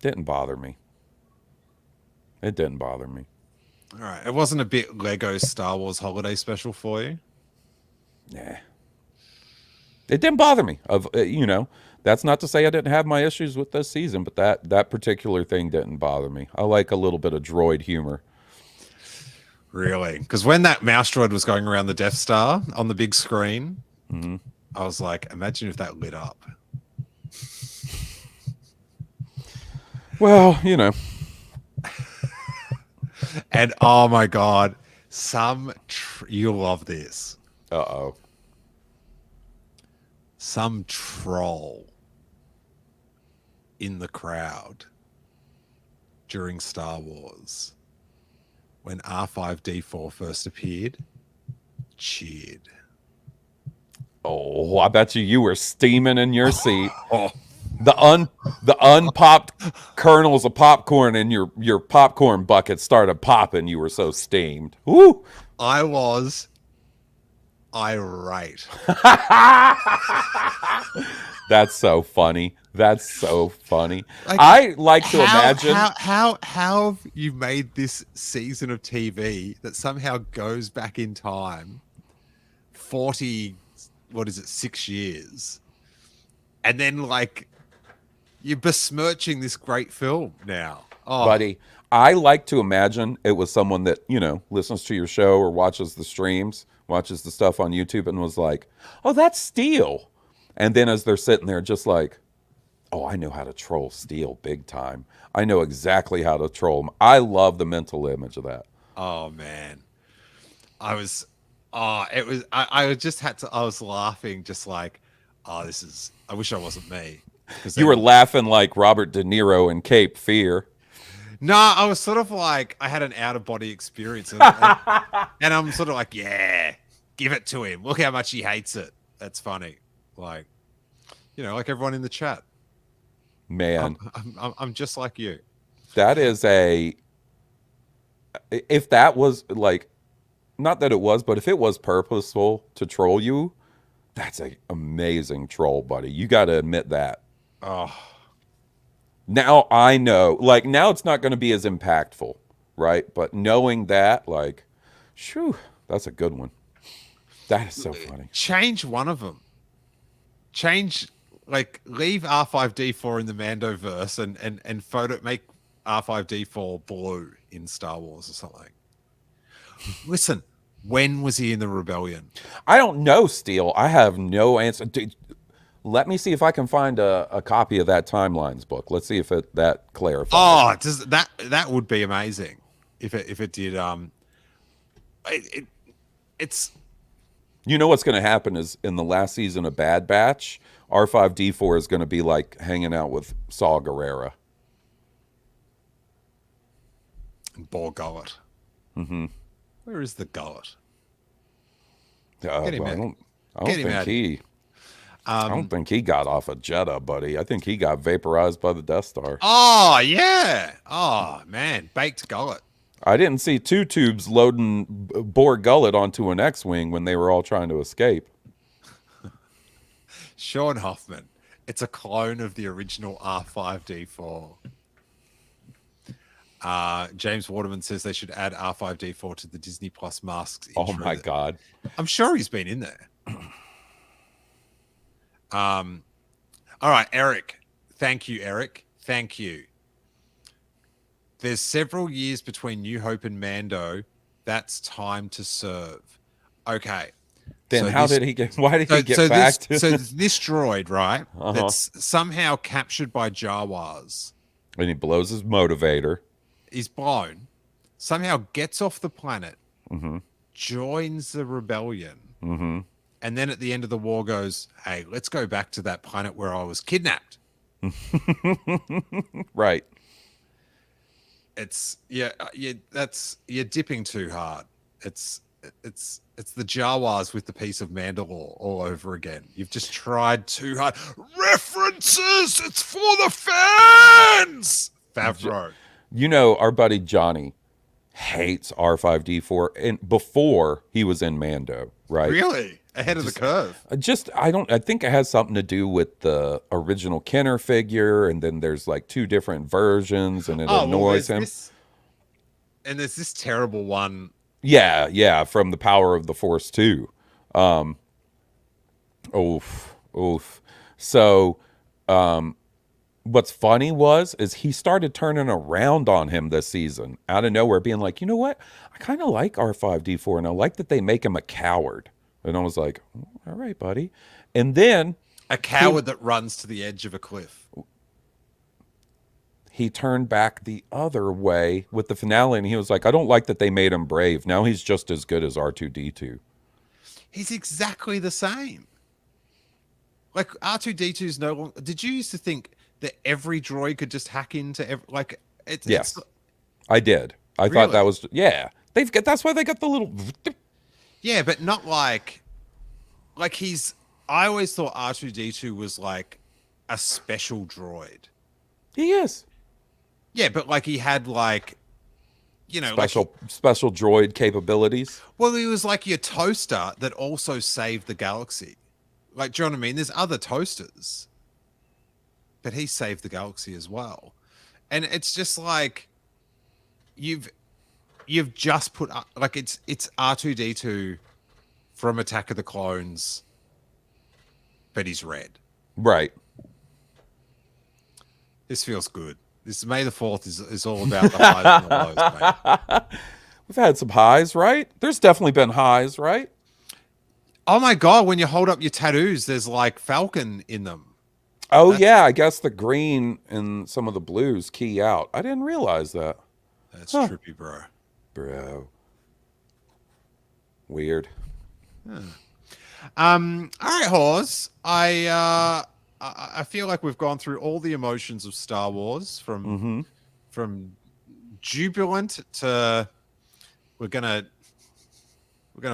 didn't bother me. It didn't bother me. All right, it wasn't a bit Lego Star Wars holiday special for you. Nah, it didn't bother me. That's not to say I didn't have my issues with this season, but that particular thing didn't bother me. I like a little bit of droid humor. Really? Because when that mouse droid was going around the Death Star on the big screen, Hmm. I was like, imagine if that lit up. Well, And oh my god, you'll love this. uh oh. Some troll in the crowd during Star Wars when R5D4 first appeared cheered. Oh, I bet you were steaming in your seat. Oh, The unpopped kernels of popcorn in your popcorn bucket started popping. You were so steamed. Woo! I was irate. That's so funny. That's so funny. Like, I like to imagine. how have you made this season of TV that somehow goes back in time 40, what is it, 6 years, and then like you're besmirching this great film now? Oh, Buddy, I like to imagine it was someone that, listens to your show or watches the streams, watches the stuff on YouTube and was like, oh, that's Steele. And then as they're sitting there, just like, oh, I know how to troll Steele big time. I know exactly how to troll him. I love the mental image of that. oh man, I was, it was, I just had to, I was laughing just like, oh, this is, I wish I wasn't me. Because You were laughing like Robert De Niro in Cape Fear. no, I was sort of like, I had an out of body experience. And I'm sort of like, yeah, give it to him. Look how much he hates it. That's funny. Like, like everyone in the chat. Man, I'm just like you. that is if that was like, not that it was, but if it was purposeful to troll you, that's an amazing troll, buddy. You got to admit that. Oh, Now I know, like, now it's not going to be as impactful, right? But knowing that, like, shoo, that's a good one. That is so funny. change one of them. Change, like, leave R5D4 in the Mandoverse and make R5D4 blue in Star Wars or something. Listen, when was he in the rebellion? I don't know, Steele. I have no answer. Dude, let me see if I can find a copy of that Timelines book. Let's see if that clarifies. Oh, does that would be amazing if it did. It's You know what's going to happen is in the last season of Bad Batch, R5D4 is going to be like hanging out with Saw Gerrera. Ball gullet. Mm-hmm. Where is the gullet? Well, Get him out. I Get him don't out. think he. I don't think he got off a Jeddah, buddy. I think he got vaporized by the Death Star. Oh yeah. Oh man, baked gullet. I didn't see two tubes loading Boar Gullet onto an X-wing when they were all trying to escape. Sean Hoffman. It's a clone of the original R5D4. James Waterman says they should add R5D4 to the Disney Plus masks. Oh intro. my God. I'm sure he's been in there. All right, Eric. Thank you, Eric. Thank you. There's several years between New Hope and Mando. That's time to serve. Okay. Then So why did he get back to So this droid, right? Uh-huh. That's somehow captured by Jawas. And he blows his motivator. Is blown. Somehow gets off the planet. Mm-hmm. Joins the rebellion. Mm-hmm. And then at the end of the war goes, hey, let's go back to that planet where I was kidnapped. Right. It's you're dipping too hard. It's the Jawas with the piece of Mandalore all over again. You've just tried too hard. References. It's for the fans. Favreau. You know, our buddy Johnny hates R5D4 and before he was in Mando. right? Really? Ahead of the curve. I think it has something to do with the original Kenner figure, and then there's like two different versions, and it Oh, well, annoys him. there's this terrible one. Yeah, yeah, from the Power of the Force too. Oof, oof. So, what's funny is he started turning around on him this season out of nowhere, being like, you know what? I kind of like R5D4, and I like that they make him a coward. And I was like, all right, buddy. And then A coward that runs to the edge of a cliff. he turned back the other way with the finale, and he was like, I don't like that they made him brave. Now he's just as good as R2D2. He's exactly the same. Like R2D2 is no longer. Did you used to think that every droid could just hack into Yes, I did. I thought that was, yeah. That's why they got the little. Yeah, but not like I always thought R2D2 was like a special droid. He is. Yeah, but like he had like, Special droid capabilities. well, he was like your toaster that also saved the galaxy. Like, do you know what I mean? There's other toasters, but he saved the galaxy as well. And it's just like you've just put like it's R2D2 from Attack of the Clones, but he's red. Right. This feels good. This May the 4th is all about the highs and the lows, mate. We've had some highs, right? There's definitely been highs, right? Oh my god, when you hold up your tattoos, there's like Falcon in them. Oh, yeah, I guess the green and some of the blues key out. I didn't realize that. That's trippy, bro. Bro. Weird. All right, Hawes. I feel like we've gone through all the emotions of Star Wars from jubilant to we're gonna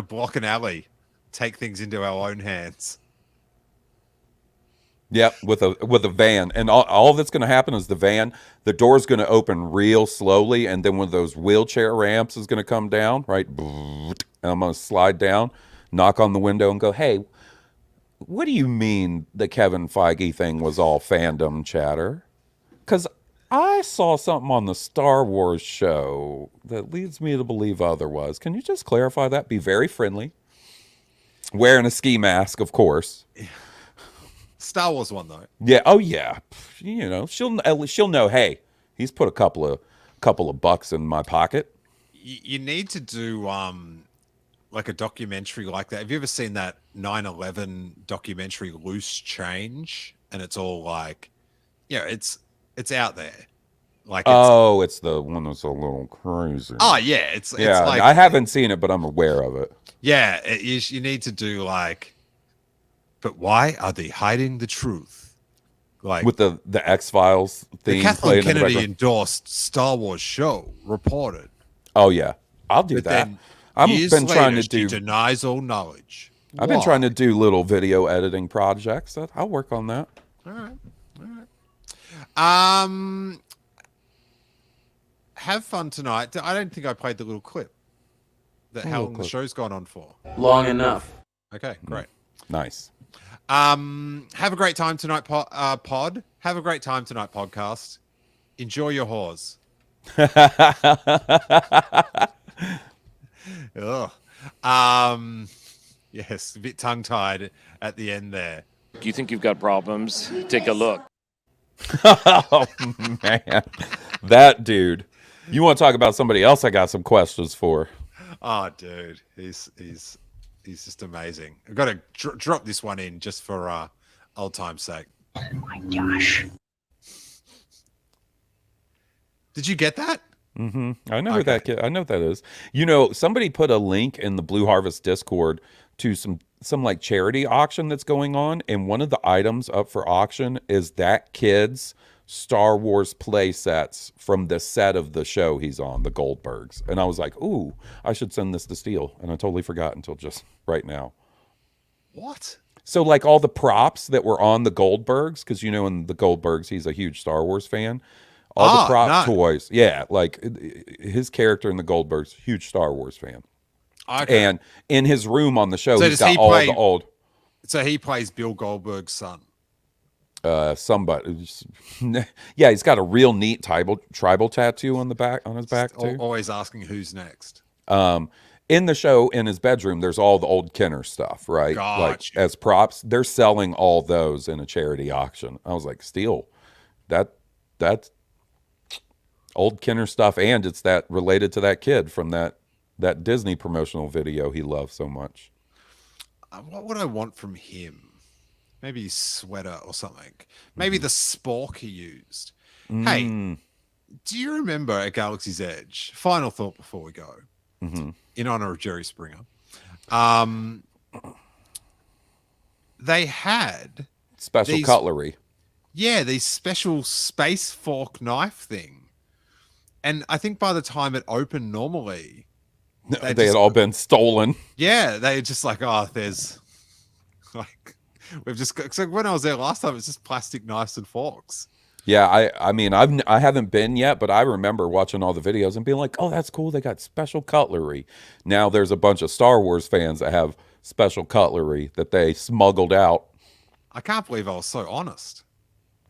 block an alley, take things into our own hands. Yep, with a van, and all that's going to happen is the door's going to open real slowly, and then one of those wheelchair ramps is going to come down, right? And I'm going to slide down, knock on the window, and go, "Hey, what do you mean the Kevin Feige thing was all fandom chatter? Because I saw something on the Star Wars show that leads me to believe otherwise. Can you just clarify that? Be very friendly. Wearing a ski mask, of course." Star Wars one though. Yeah. Oh yeah. You know, she'll know. Hey, he's put a couple of bucks in my pocket. You need to do like a documentary like that. Have you ever seen that 9/11 documentary Loose Change? And it's all like, it's out there. Like it's the one that's a little crazy. Oh yeah, it's like, I haven't seen it, but I'm aware of it. Yeah, you need to do like, but why are they hiding the truth? Like with the X-Files theme. The Kathleen Kennedy endorsed Star Wars show reported. Oh yeah, I'll do that. I've been trying to do. She denies all knowledge. I've been trying to do little video editing projects. I'll work on that. All right. Have fun tonight. I don't think I played the little clip. How long the show's gone on for? Long enough. Okay, great. Nice. Have a great time tonight, pod. Have a great time tonight, podcast. Enjoy your whores. Ugh. Yes, a bit tongue-tied at the end there. You think you've got problems? Take a look. Oh man, that dude. You want to talk about somebody else? I got some questions for. Oh, dude, he's just amazing. I've got to drop this one in just for old time's sake. Oh my gosh! Did you get that? Mm-hmm. I know who that kid. I know what that is. You know, somebody put a link in the Blue Harvest Discord to some like charity auction that's going on, and one of the items up for auction is that kid's Star Wars play sets from the set of the show he's on, the Goldbergs. And I was like, ooh, I should send this to Steele. And I totally forgot until just right now. What? So like all the props that were on the Goldbergs, because you know in the Goldbergs, he's a huge Star Wars fan. All the prop toys. Yeah, like his character in the Goldbergs, huge Star Wars fan. Okay. And in his room on the show, So he's does he got all play- the old So he plays Bill Goldberg's son. somebody. Yeah, he's got a real neat tribal tattoo on his back too. Always asking who's next. In the show, in his bedroom, there's all the old Kenner stuff, right? Like Gotcha. as props. They're selling all those in a charity auction. I was like, Steele, that's old Kenner stuff, and it's that related to that kid from that Disney promotional video he loved so much. What would I want from him? Maybe his sweater or something. Maybe the spork he used. Hey, do you remember at Galaxy's Edge? Final thought before we go. In honor of Jerry Springer. They had Special cutlery. Yeah, these special space fork knife thing. And I think by the time it opened normally, They had all been stolen. yeah, they just like, oh, there's like, we've just got, so when I was there last time, it's just plastic knives and forks. Yeah, I mean, I haven't been yet, but I remember watching all the videos and being like, oh, that's cool. They got special cutlery. Now there's a bunch of Star Wars fans that have special cutlery that they smuggled out. I can't believe I was so honest.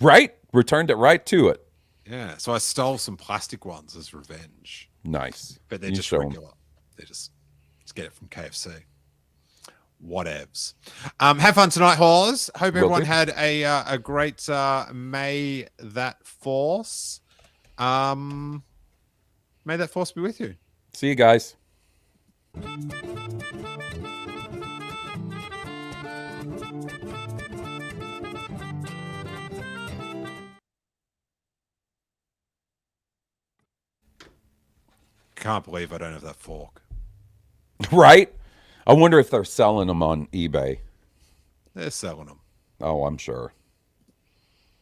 Right? Returned it right to it. Yeah, so I stole some plastic ones as revenge, Nice. but they're You just show 'em. regular. They just get it from KFC. Whatevs. Have fun tonight, Hawes. Hope Will everyone do. had a great May That Force. May that force be with you. See you guys. Can't believe I don't have that fork. Right? I wonder if they're selling them on eBay. They're selling them. Oh, I'm sure.